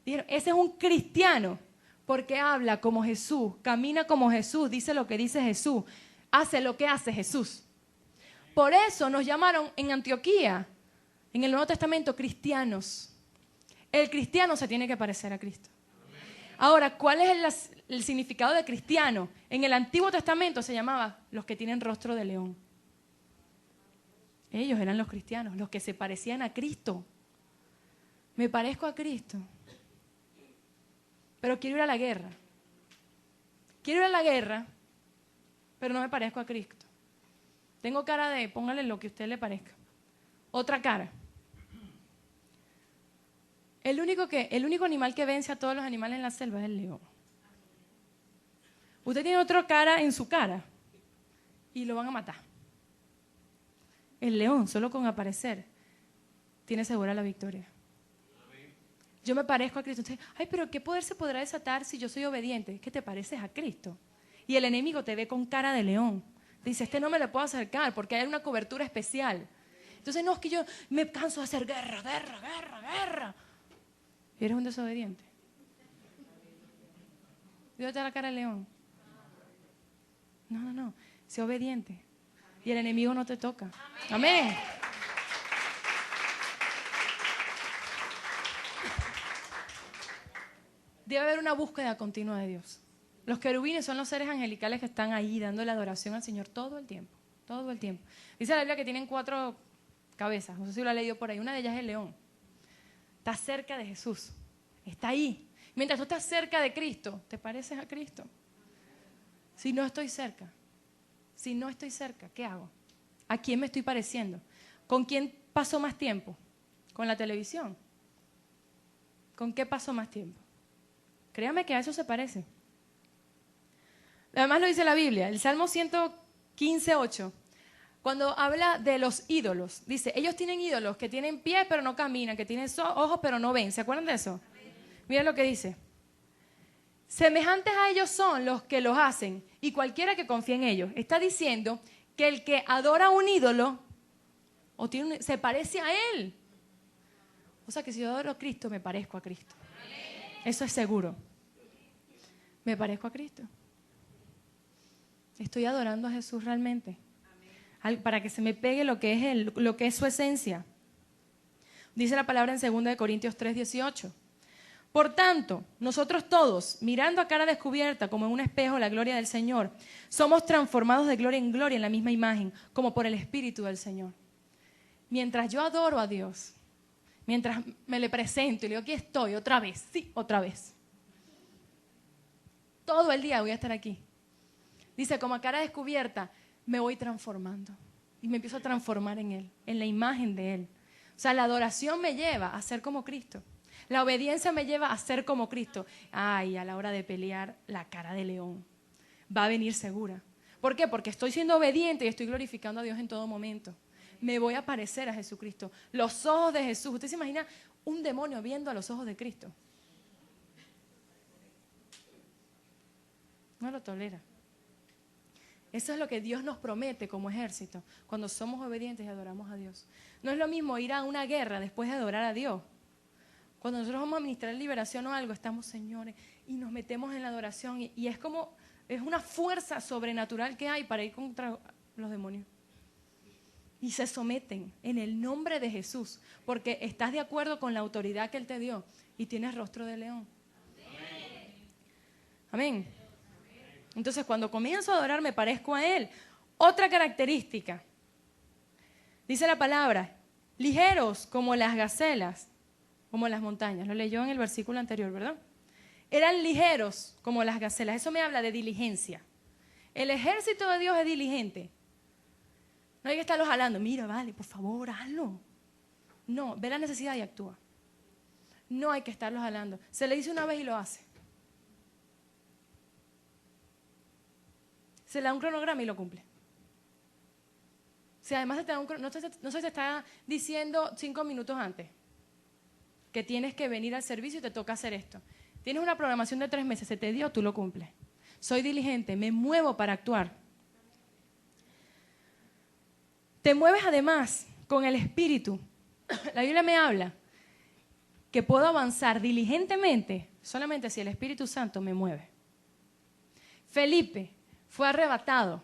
Dijeron, ese es un cristiano porque habla como Jesús, camina como Jesús, dice lo que dice Jesús, hace lo que hace Jesús. Por eso nos llamaron en Antioquía, en el Nuevo Testamento, cristianos. El cristiano se tiene que parecer a Cristo. Ahora, ¿cuál es el significado de cristiano? En el Antiguo Testamento se llamaba los que tienen rostro de león. Ellos eran los cristianos, los que se parecían a Cristo. Me parezco a Cristo, pero quiero ir a la guerra. Quiero ir a la guerra, pero no me parezco a Cristo. Tengo cara de, póngale lo que a usted le parezca. Otra cara. El único animal que vence a todos los animales en la selva es el león. Usted tiene otra cara en su cara y lo van a matar. El león, solo con aparecer, tiene segura la victoria. Yo me parezco a Cristo. Entonces, ay, pero ¿qué poder se podrá desatar si yo soy obediente? Es que te pareces a Cristo. Y el enemigo te ve con cara de león. Dice, no me le puedo acercar porque hay una cobertura especial. Entonces, no, es que yo me canso de hacer guerra. Y eres un desobediente. Dios te da la cara de león. No. Sé obediente. Y el enemigo no te toca. Amén. Debe haber una búsqueda continua de Dios. Los querubines son los seres angelicales que están ahí dando la adoración al Señor todo el tiempo. Todo el tiempo. Dice la Biblia que tienen 4 cabezas. No sé si lo ha leído por ahí. Una de ellas es el león. Está cerca de Jesús. Está ahí. Mientras tú estás cerca de Cristo, te pareces a Cristo. Si no estoy cerca, ¿qué hago? ¿A quién me estoy pareciendo? ¿Con quién paso más tiempo? ¿Con la televisión? ¿Con qué paso más tiempo? Créame que a eso se parece. Además lo dice la Biblia, el Salmo 115:8. Cuando habla de los ídolos, dice, ellos tienen ídolos que tienen pies pero no caminan, que tienen ojos pero no ven. ¿Se acuerdan de eso? Miren lo que dice. Semejantes a ellos son los que los hacen y cualquiera que confíe en ellos. Está diciendo que el que adora a un ídolo se parece a él. O sea que si yo adoro a Cristo, me parezco a Cristo. Eso es seguro. Me parezco a Cristo. Estoy adorando a Jesús realmente. Para que se me pegue lo que es su esencia. Dice la palabra en 2 Corintios 3:18. Por tanto, nosotros todos, mirando a cara descubierta como en un espejo la gloria del Señor, somos transformados de gloria en gloria en la misma imagen, como por el Espíritu del Señor. Mientras yo adoro a Dios, mientras me le presento y le digo, aquí estoy, otra vez, sí, otra vez. Todo el día voy a estar aquí. Dice, como a cara descubierta, me voy transformando. Y me empiezo a transformar en Él, en la imagen de Él. O sea, la adoración me lleva a ser como Cristo. La obediencia me lleva a ser como Cristo. Ay, a la hora de pelear, la cara de león va a venir segura. ¿Por qué? Porque estoy siendo obediente y estoy glorificando a Dios en todo momento. Me voy a parecer a Jesucristo. Los ojos de Jesús. ¿Usted se imagina un demonio viendo a los ojos de Cristo? No lo tolera. Eso es lo que Dios nos promete como ejército, cuando somos obedientes y adoramos a Dios. No es lo mismo ir a una guerra después de adorar a Dios. Cuando nosotros vamos a ministrar liberación o algo, estamos, señores, y nos metemos en la adoración y es como, es una fuerza sobrenatural que hay para ir contra los demonios. Y se someten en el nombre de Jesús, porque estás de acuerdo con la autoridad que Él te dio y tienes rostro de león. Amén. Entonces, cuando comienzo a adorar, me parezco a Él. Otra característica, dice la palabra, ligeros como las gacelas, como las montañas. Lo leyó en el versículo anterior, ¿verdad? Eran ligeros como las gacelas. Eso me habla de diligencia. El ejército de Dios es diligente. No hay que estarlos jalando. Mira, vale, por favor, hazlo. No, ve la necesidad y actúa. No hay que estarlos jalando. Se le dice una vez y lo hace. Se le da un cronograma y lo cumple. Si además no se te está diciendo 5 minutos antes que tienes que venir al servicio y te toca hacer esto. Tienes una programación de 3 meses, se te dio, tú lo cumples. Soy diligente, me muevo para actuar. Te mueves además con el Espíritu, la Biblia me habla que puedo avanzar diligentemente solamente si el Espíritu Santo me mueve. Felipe fue arrebatado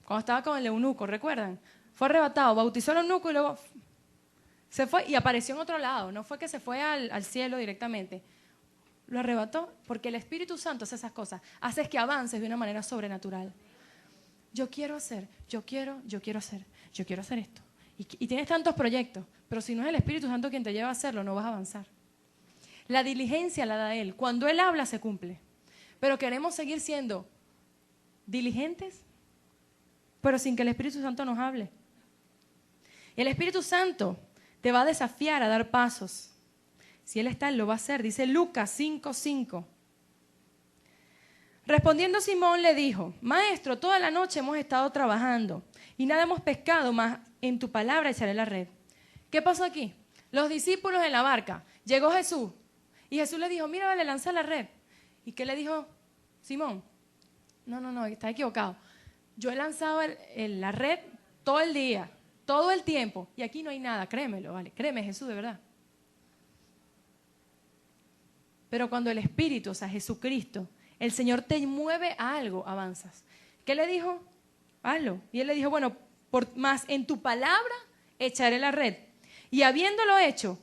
cuando estaba con el eunuco, ¿recuerdan? Fue arrebatado, bautizó al eunuco y luego se fue y apareció en otro lado. No fue que se fue al cielo directamente. Lo arrebató porque el Espíritu Santo hace esas cosas. Hace que avances de una manera sobrenatural. Yo quiero hacer esto. Y tienes tantos proyectos, pero si no es el Espíritu Santo quien te lleva a hacerlo, no vas a avanzar. La diligencia la da Él. Cuando Él habla, se cumple. Pero queremos seguir siendo diligentes, pero sin que el Espíritu Santo nos hable. Y el Espíritu Santo te va a desafiar a dar pasos. Si Él está, Él lo va a hacer. Dice Lucas 5:5. Respondiendo Simón le dijo: Maestro, toda la noche hemos estado trabajando y nada hemos pescado, mas en tu palabra echaré la red. ¿Qué pasó aquí? Los discípulos en la barca. Llegó Jesús y Jesús le dijo: mira, vale, lanza la red. ¿Y qué le dijo Simón? No, está equivocado. Yo he lanzado la red todo el día, todo el tiempo, y aquí no hay nada, créemelo, vale, créeme Jesús, de verdad. Pero cuando el Espíritu, o sea, Jesucristo, el Señor te mueve a algo, avanzas. ¿Qué le dijo? Hazlo. Y él le dijo: bueno, más en tu palabra echaré la red. Y habiéndolo hecho,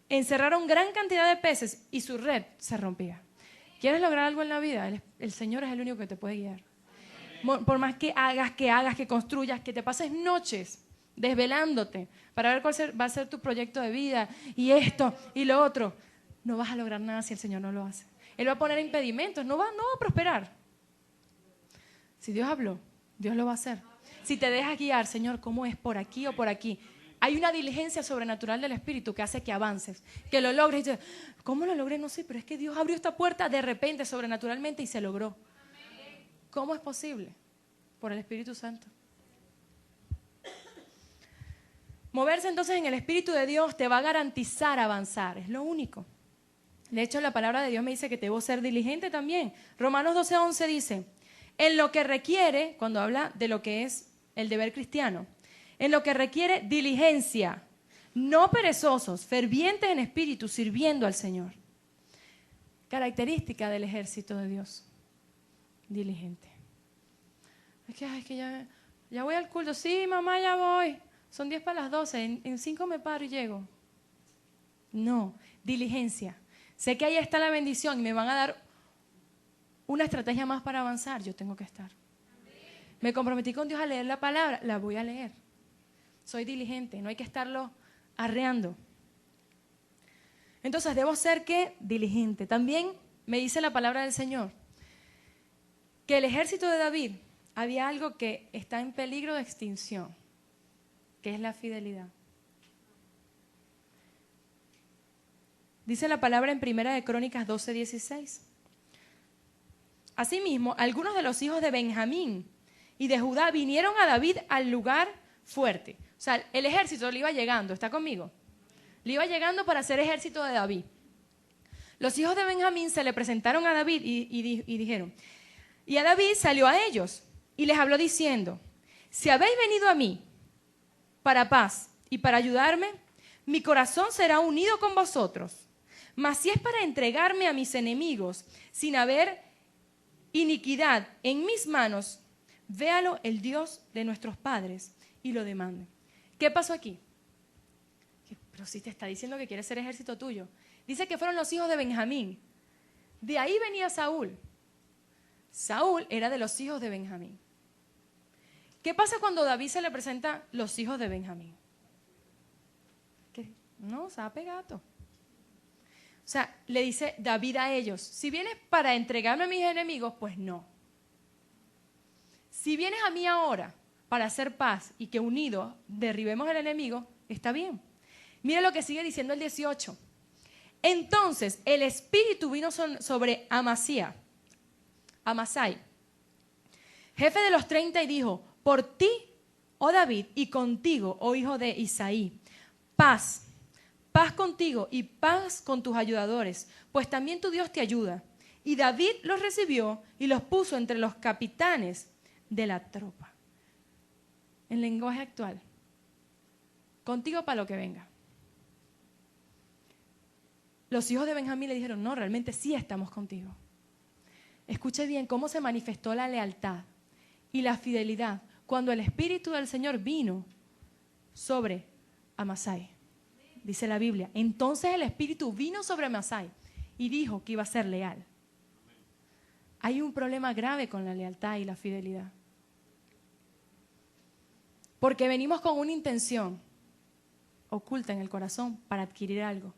encerraron gran cantidad de peces y su red se rompía. ¿Quieres lograr algo en la vida? El Señor es el único que te puede guiar. Por más que hagas, que construyas, que te pases noches desvelándote para ver cuál va a ser tu proyecto de vida y esto y lo otro, no vas a lograr nada si el Señor no lo hace. Él va a poner impedimentos, no va a prosperar. Si Dios habló, Dios lo va a hacer. Si te dejas guiar, Señor, ¿cómo es? ¿Por aquí o por aquí? Hay una diligencia sobrenatural del Espíritu que hace que avances, que lo logres. Y dices: ¿cómo lo logré? No sé, pero es que Dios abrió esta puerta de repente, sobrenaturalmente, y se logró. ¿Cómo es posible? Por el Espíritu Santo. Moverse entonces en el Espíritu de Dios te va a garantizar avanzar, es lo único. De hecho, la palabra de Dios me dice que debo ser diligente también. Romanos 12:11 dice: en lo que requiere, cuando habla de lo que es el deber cristiano, en lo que requiere diligencia, no perezosos, fervientes en espíritu, sirviendo al Señor. Característica del ejército de Dios: diligente. Es que ya voy al culto. Sí, mamá, ya voy. Son 10 para las 12. En 5 me paro y llego. No, diligencia. Sé que ahí está la bendición y me van a dar una estrategia más para avanzar. Yo tengo que estar. Me comprometí con Dios a leer la palabra. La voy a leer. Soy diligente. No hay que estarlo arreando. Entonces, debo ser ¿qué? Diligente. También me dice la palabra del Señor que el ejército de David había algo que está en peligro de extinción, que es la fidelidad. Dice la palabra en Primera de Crónicas 12:16. Asimismo, algunos de los hijos de Benjamín y de Judá vinieron a David al lugar fuerte. O sea, el ejército le iba llegando, ¿está conmigo? Le iba llegando para ser ejército de David. Los hijos de Benjamín se le presentaron a David y dijeron, y a David salió a ellos y les habló diciendo: si habéis venido a mí para paz y para ayudarme, mi corazón será unido con vosotros. Mas si es para entregarme a mis enemigos sin haber iniquidad en mis manos, véalo el Dios de nuestros padres y lo demande. ¿Qué pasó aquí? Pero si te está diciendo que quiere ser ejército tuyo. Dice que fueron los hijos de Benjamín. De ahí venía Saúl. Saúl era de los hijos de Benjamín. ¿Qué pasa cuando David se le presenta los hijos de Benjamín? ¿Qué? No, sabe gato. O sea, le dice David a ellos: si vienes para entregarme a mis enemigos, pues no. Si vienes a mí ahora para hacer paz y que unidos derribemos al enemigo, está bien. Mira lo que sigue diciendo el 18. Entonces el Espíritu vino sobre Amasai, jefe de los 30, y dijo: por ti, oh David, y contigo, oh hijo de Isaí, paz contigo y paz con tus ayudadores, pues también tu Dios te ayuda. Y David los recibió y los puso entre los capitanes de la tropa. En lenguaje actual, contigo para lo que venga. Los hijos de Benjamín le dijeron, no, realmente sí estamos contigo. Escuche bien cómo se manifestó la lealtad y la fidelidad cuando el Espíritu del Señor vino sobre Amasai. Dice la Biblia, entonces el Espíritu vino sobre Amasai y dijo que iba a ser leal. Hay un problema grave con la lealtad y la fidelidad. Porque venimos con una intención oculta en el corazón para adquirir algo.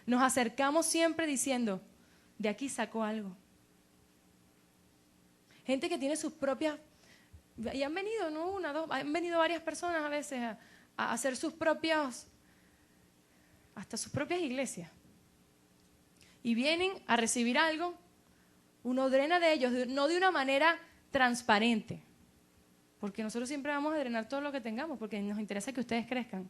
Nos acercamos siempre diciendo, de aquí saco algo. Gente que tiene sus propias, y han venido, no una, dos, han venido varias personas a veces a hacer sus propios, hasta sus propias iglesias. Y vienen a recibir algo, uno drena de ellos, no de una manera transparente, porque nosotros siempre vamos a drenar todo lo que tengamos, porque nos interesa que ustedes crezcan.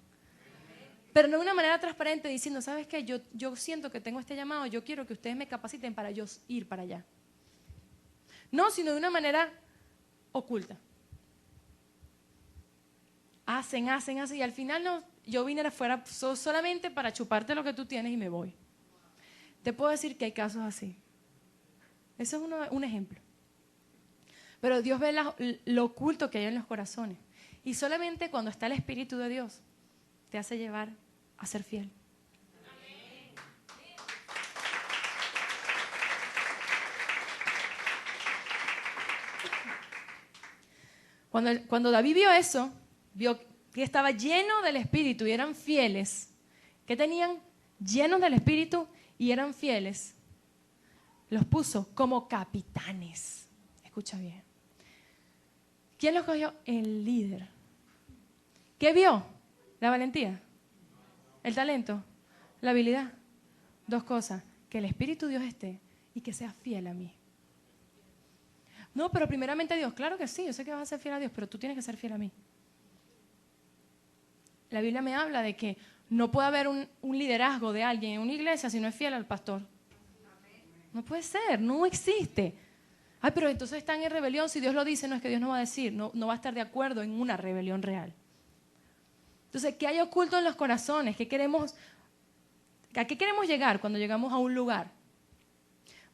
Pero no de una manera transparente diciendo, ¿sabes qué? Yo siento que tengo este llamado, yo quiero que ustedes me capaciten para yo ir para allá. No, sino de una manera oculta. Hacen, y al final no, yo vine afuera solamente para chuparte lo que tú tienes y me voy. Te puedo decir que hay casos así. Eso es un ejemplo. Pero Dios ve lo oculto que hay en los corazones. Y solamente cuando está el Espíritu de Dios te hace llevar a ser fiel. Cuando David vio eso, vio que estaba lleno del Espíritu y eran fieles. ¿Qué tenían? Llenos del Espíritu y eran fieles. Los puso como capitanes. Escucha bien. ¿Quién los cogió? El líder. ¿Qué vio? La valentía, el talento, la habilidad. Dos cosas, que el Espíritu de Dios esté y que sea fiel a mí. No, pero primeramente a Dios. Claro que sí, yo sé que vas a ser fiel a Dios, pero tú tienes que ser fiel a mí. La Biblia me habla de que no puede haber un liderazgo de alguien en una iglesia si no es fiel al pastor. No puede ser, no existe. Ay, pero entonces están en rebelión. Si Dios lo dice, no es que Dios no va a decir, no va a estar de acuerdo en una rebelión real. Entonces, ¿qué hay oculto en los corazones? ¿A qué queremos llegar cuando llegamos a un lugar?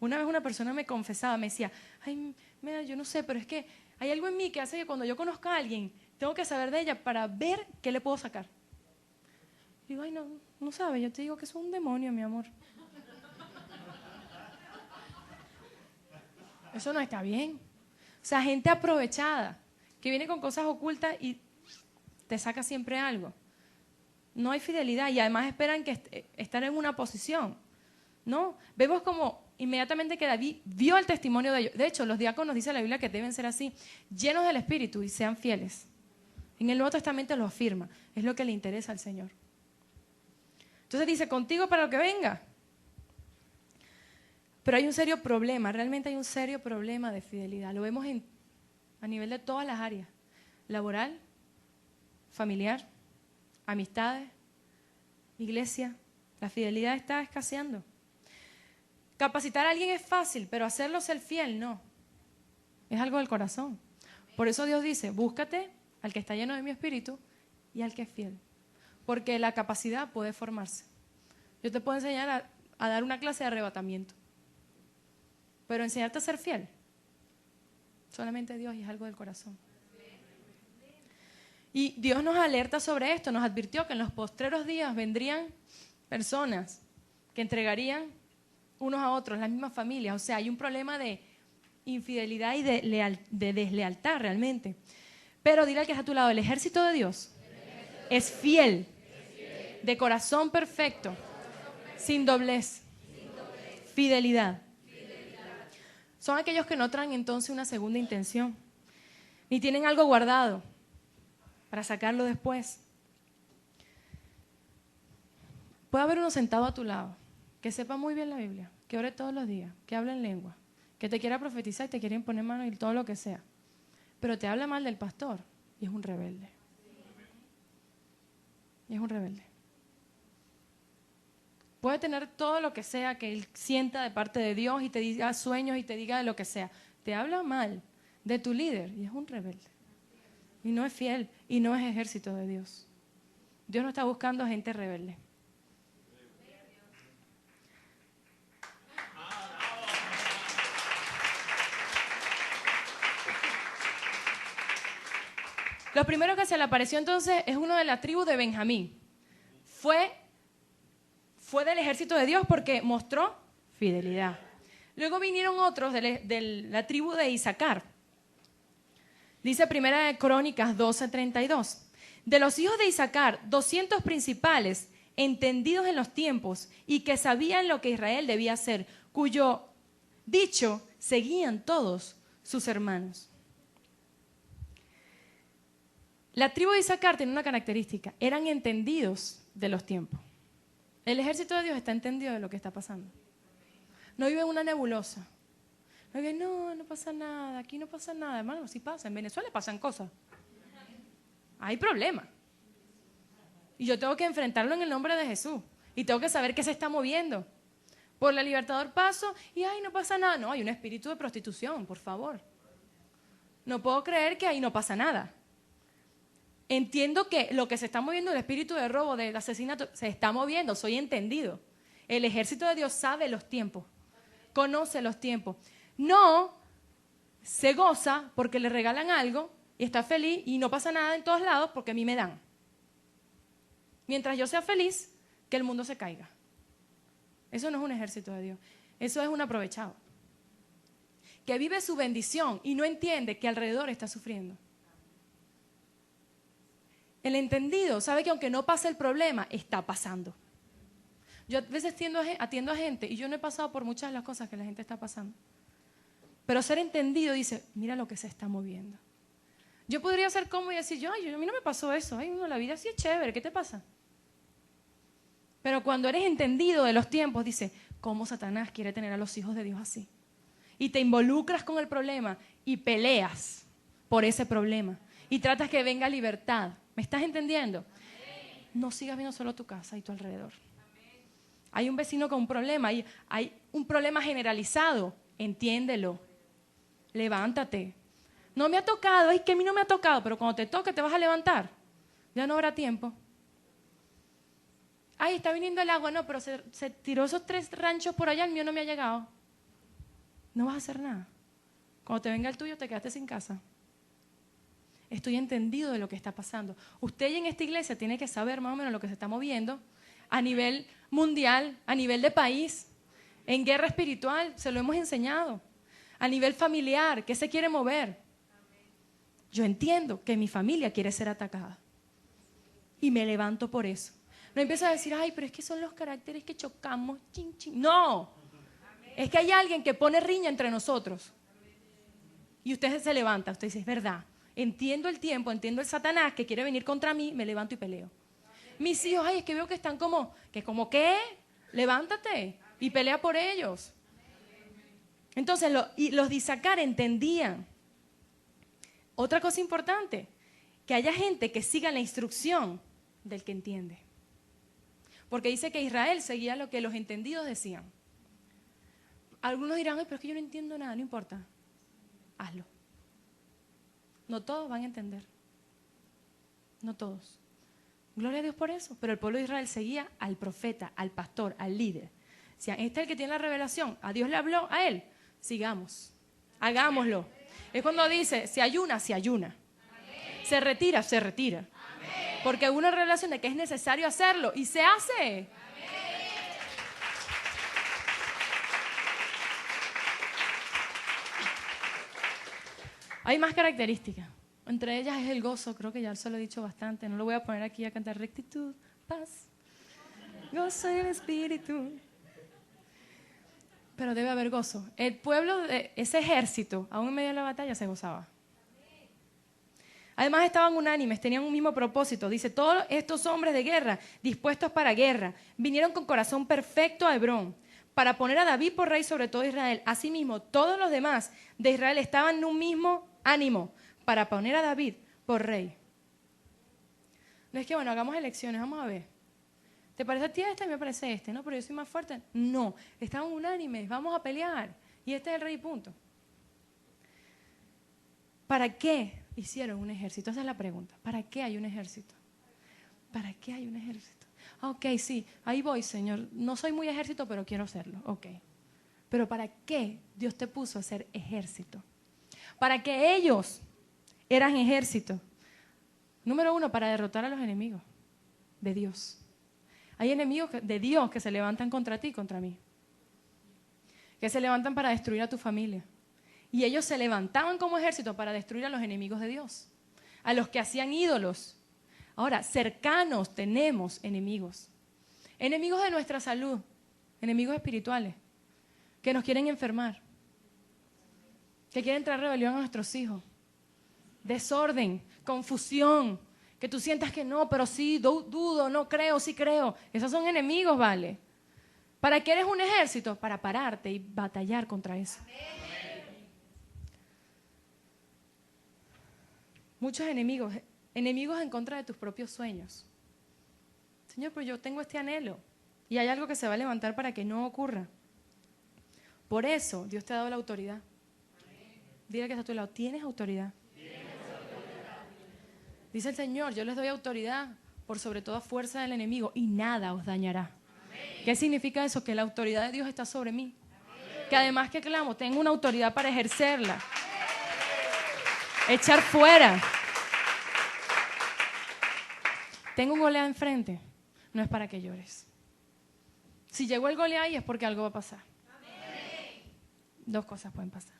Una vez una persona me confesaba, me decía, ay, mira, yo no sé, pero es que hay algo en mí que hace que cuando yo conozca a alguien, tengo que saber de ella para ver qué le puedo sacar. Y digo, ay, no sabes, yo te digo que eso es un demonio, mi amor. Eso no está bien. O sea, gente aprovechada, que viene con cosas ocultas y te saca siempre algo. No hay fidelidad y además esperan que estar en una posición. No, vemos como inmediatamente que David vio el testimonio de ellos. De hecho, los diáconos, dice la Biblia, que deben ser así, llenos del Espíritu y sean fieles. En el Nuevo Testamento lo afirma. Es lo que le interesa al Señor. Entonces dice, contigo para lo que venga. Pero hay un serio problema, realmente hay un serio problema de fidelidad. Lo vemos a nivel de todas las áreas. Laboral, familiar, amistades, iglesia. La fidelidad está escaseando. Capacitar a alguien es fácil, pero hacerlo ser fiel no. Es algo del corazón. Por eso Dios dice, búscate al que está lleno de mi espíritu y al que es fiel. Porque la capacidad puede formarse. Yo te puedo enseñar a dar una clase de arrebatamiento. Pero enseñarte a ser fiel, solamente Dios, y es algo del corazón. Y Dios nos alerta sobre esto, nos advirtió que en los postreros días vendrían personas que entregarían unos a otros, las mismas familias. O sea, hay un problema de infidelidad y de deslealtad realmente. Pero dile al que está a tu lado, el ejército de Dios es fiel, de corazón perfecto, sin doblez, fidelidad. Son aquellos que no traen entonces una segunda intención, ni tienen algo guardado para sacarlo después. Puede haber uno sentado a tu lado, que sepa muy bien la Biblia, que ore todos los días, que hable en lengua, que te quiera profetizar y te quiera imponer manos y todo lo que sea, pero te habla mal del pastor y es un rebelde. Y es un rebelde. Puede tener todo lo que sea que él sienta de parte de Dios y te diga sueños y te diga de lo que sea. Te habla mal de tu líder y es un rebelde. Y no es fiel y no es ejército de Dios. Dios no está buscando gente rebelde. Lo primero que se le apareció entonces es uno de la tribu de Benjamín. Fue del ejército de Dios porque mostró fidelidad. Luego vinieron otros de la tribu de Isaacar. Dice Primera de Crónicas 12:32. De los hijos de Isaacar, 200 principales, entendidos en los tiempos y que sabían lo que Israel debía hacer, cuyo dicho seguían todos sus hermanos. La tribu de Isaacar tiene una característica, eran entendidos de los tiempos. El ejército de Dios está entendido de lo que está pasando. No vive en una nebulosa. No vive, no pasa nada, aquí no pasa nada. Hermano, sí pasa, en Venezuela pasan cosas. Hay problemas. Y yo tengo que enfrentarlo en el nombre de Jesús. Y tengo que saber qué se está moviendo. Por la Libertador paso y, no pasa nada. No, hay un espíritu de prostitución, por favor. No puedo creer que ahí no pasa nada. Entiendo que lo que se está moviendo, el espíritu de robo, del asesinato, se está moviendo, soy entendido. El ejército de Dios sabe los tiempos, conoce los tiempos. No se goza porque le regalan algo y está feliz y no pasa nada en todos lados porque a mí me dan. Mientras yo sea feliz, que el mundo se caiga. Eso no es un ejército de Dios, eso es un aprovechado. Que vive su bendición y no entiende que alrededor está sufriendo. El entendido sabe que aunque no pase el problema, está pasando. Yo a veces atiendo a gente y yo no he pasado por muchas de las cosas que la gente está pasando. Pero ser entendido dice, mira lo que se está moviendo. Yo podría ser cómodo y decir, a mí no me pasó eso. La vida sí es chévere, ¿qué te pasa? Pero cuando eres entendido de los tiempos, dice, ¿cómo Satanás quiere tener a los hijos de Dios así? Y te involucras con el problema y peleas por ese problema. Y tratas que venga libertad. ¿Me estás entendiendo? No sigas viendo solo tu casa y tu alrededor. Hay un vecino con un problema, hay un problema generalizado. Entiéndelo. Levántate. No me ha tocado, es que a mí no me ha tocado, pero cuando te toque te vas a levantar. Ya no habrá tiempo. Está viniendo el agua, no, pero se tiró esos 3 ranchos por allá, el mío no me ha llegado. No vas a hacer nada. Cuando te venga el tuyo te quedaste sin casa. Estoy entendido de lo que está pasando. Usted en esta iglesia tiene que saber más o menos lo que se está moviendo a nivel mundial, a nivel de país, en guerra espiritual, se lo hemos enseñado. A nivel familiar, ¿qué se quiere mover? Yo entiendo que mi familia quiere ser atacada. Y me levanto por eso. No empiezo a decir, pero es que son los caracteres que chocamos. Chin, chin. No. Es que hay alguien que pone riña entre nosotros. Y usted se levanta, usted dice, es verdad. Entiendo el tiempo, entiendo el Satanás que quiere venir contra mí, me levanto y peleo. Mis hijos, es que veo que están como ¿qué? Levántate y pelea por ellos. Entonces, los de Isaacar entendían. Otra cosa importante, que haya gente que siga la instrucción del que entiende. Porque dice que Israel seguía lo que los entendidos decían. Algunos dirán, pero es que yo no entiendo nada, no importa. Hazlo. No todos van a entender. No todos. Gloria a Dios por eso. Pero el pueblo de Israel seguía al profeta, al pastor, al líder. Si este es el que tiene la revelación, a Dios le habló, a él, sigamos. Hagámoslo. Es cuando dice, se ayuna, se ayuna. Se retira, se retira. Porque hay una revelación de que es necesario hacerlo y se hace. Hay más características. Entre ellas es el gozo, creo que ya se lo he dicho bastante. No lo voy a poner aquí a cantar rectitud, paz, gozo del espíritu. Pero debe haber gozo. El pueblo de ese ejército, aún en medio de la batalla, se gozaba. Además estaban unánimes, tenían un mismo propósito. Dice, todos estos hombres de guerra, dispuestos para guerra, vinieron con corazón perfecto a Hebrón, para poner a David por rey sobre todo Israel. Asimismo, todos los demás de Israel estaban en un mismo ánimo para poner a David por rey. No es que, hagamos elecciones, vamos a ver. ¿Te parece a ti este? Me parece este, ¿no? Pero yo soy más fuerte. No, estaban unánimes, vamos a pelear. Y este es el rey, punto. ¿Para qué hicieron un ejército? Esa es la pregunta. ¿Para qué hay un ejército? ¿Para qué hay un ejército? Ok, sí, ahí voy, Señor. No soy muy ejército, pero quiero serlo. Ok. Pero ¿para qué Dios te puso a ser ejército? Para que ellos eran ejército. Número 1, para derrotar a los enemigos de Dios. Hay enemigos de Dios que se levantan contra ti y contra mí. Que se levantan para destruir a tu familia. Y ellos se levantaban como ejército para destruir a los enemigos de Dios. A los que hacían ídolos. Ahora, cercanos tenemos enemigos. Enemigos de nuestra salud. Enemigos espirituales. Que nos quieren enfermar. Que quieren traer rebelión a nuestros hijos. Desorden, confusión. Que tú sientas que no, pero sí, dudo, no creo, sí creo. Esos son enemigos, ¿vale? ¿Para qué eres un ejército? Para pararte y batallar contra eso. Muchos enemigos en contra de tus propios sueños. Señor, pero yo tengo este anhelo y hay algo que se va a levantar para que no ocurra. Por eso Dios te ha dado la autoridad. Dile que está a tu lado, tienes autoridad. Dice el Señor, yo les doy autoridad por sobre toda fuerza del enemigo y nada os dañará. ¿Qué significa eso? Que la autoridad de Dios está sobre mí. Que además que clamo, tengo una autoridad para ejercerla. Echar fuera. Tengo un Goliat enfrente, no es para que llores. Si llegó el Goliat ahí es porque algo va a pasar. Dos cosas pueden pasar.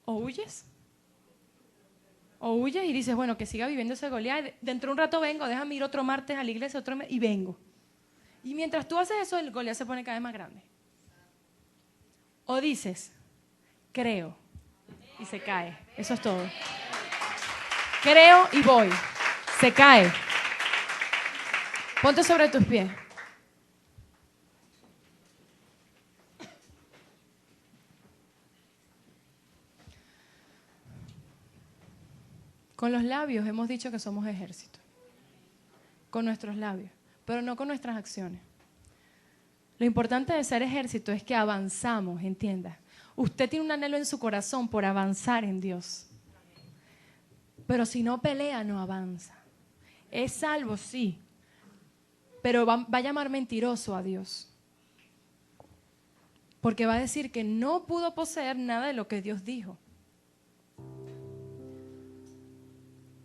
O huyes y dices, bueno, que siga viviendo ese Goliat. Dentro de un rato vengo, déjame ir otro martes a la iglesia, y vengo. Y mientras tú haces eso, el Goliat se pone cada vez más grande. O dices, creo, y se cae. Eso es todo. Creo y voy. Se cae. Ponte sobre tus pies. Con los labios hemos dicho que somos ejército. Con nuestros labios, pero no con nuestras acciones. Lo importante de ser ejército es que avanzamos, entienda. Usted tiene un anhelo en su corazón por avanzar en Dios. Pero si no pelea, no avanza. Es salvo, sí, pero va a llamar mentiroso a Dios. Porque va a decir que no pudo poseer nada de lo que Dios dijo.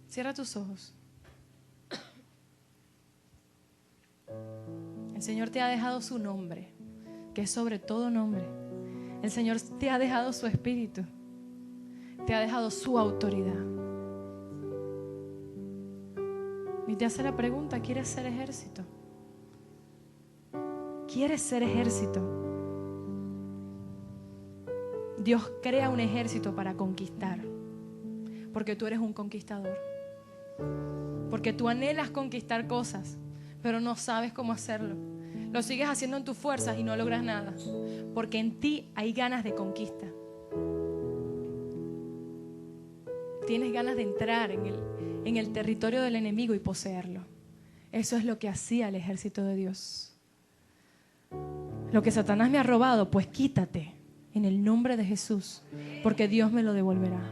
Cierra tus ojos. El Señor te ha dejado su nombre, que es sobre todo nombre. El Señor te ha dejado su espíritu. Te ha dejado su autoridad. Y te hace la pregunta, ¿quieres ser ejército? ¿Quieres ser ejército? Dios crea un ejército para conquistar. Porque tú eres un conquistador. Porque tú anhelas conquistar cosas, pero no sabes cómo hacerlo. Lo sigues haciendo en tus fuerzas y no logras nada. Porque en ti hay ganas de conquista. Tienes ganas de entrar en el territorio del enemigo y poseerlo. Eso es lo que hacía el ejército de Dios. Lo que Satanás me ha robado, pues quítate en el nombre de Jesús, porque Dios me lo devolverá.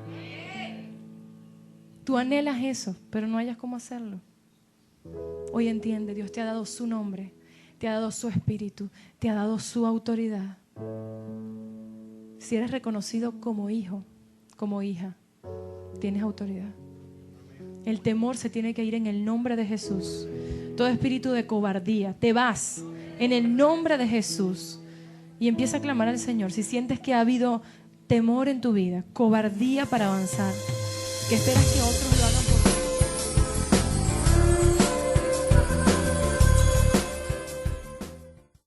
Tú anhelas eso, pero no hayas cómo hacerlo. Hoy entiende, Dios te ha dado su nombre, te ha dado su espíritu, te ha dado su autoridad. Si eres reconocido como hijo, como hija, tienes autoridad. El temor se tiene que ir en el nombre de Jesús. Todo espíritu de cobardía, te vas en el nombre de Jesús. Y empieza a clamar al Señor. Si sientes que ha habido temor en tu vida, cobardía para avanzar, que esperas que otros lo hagan por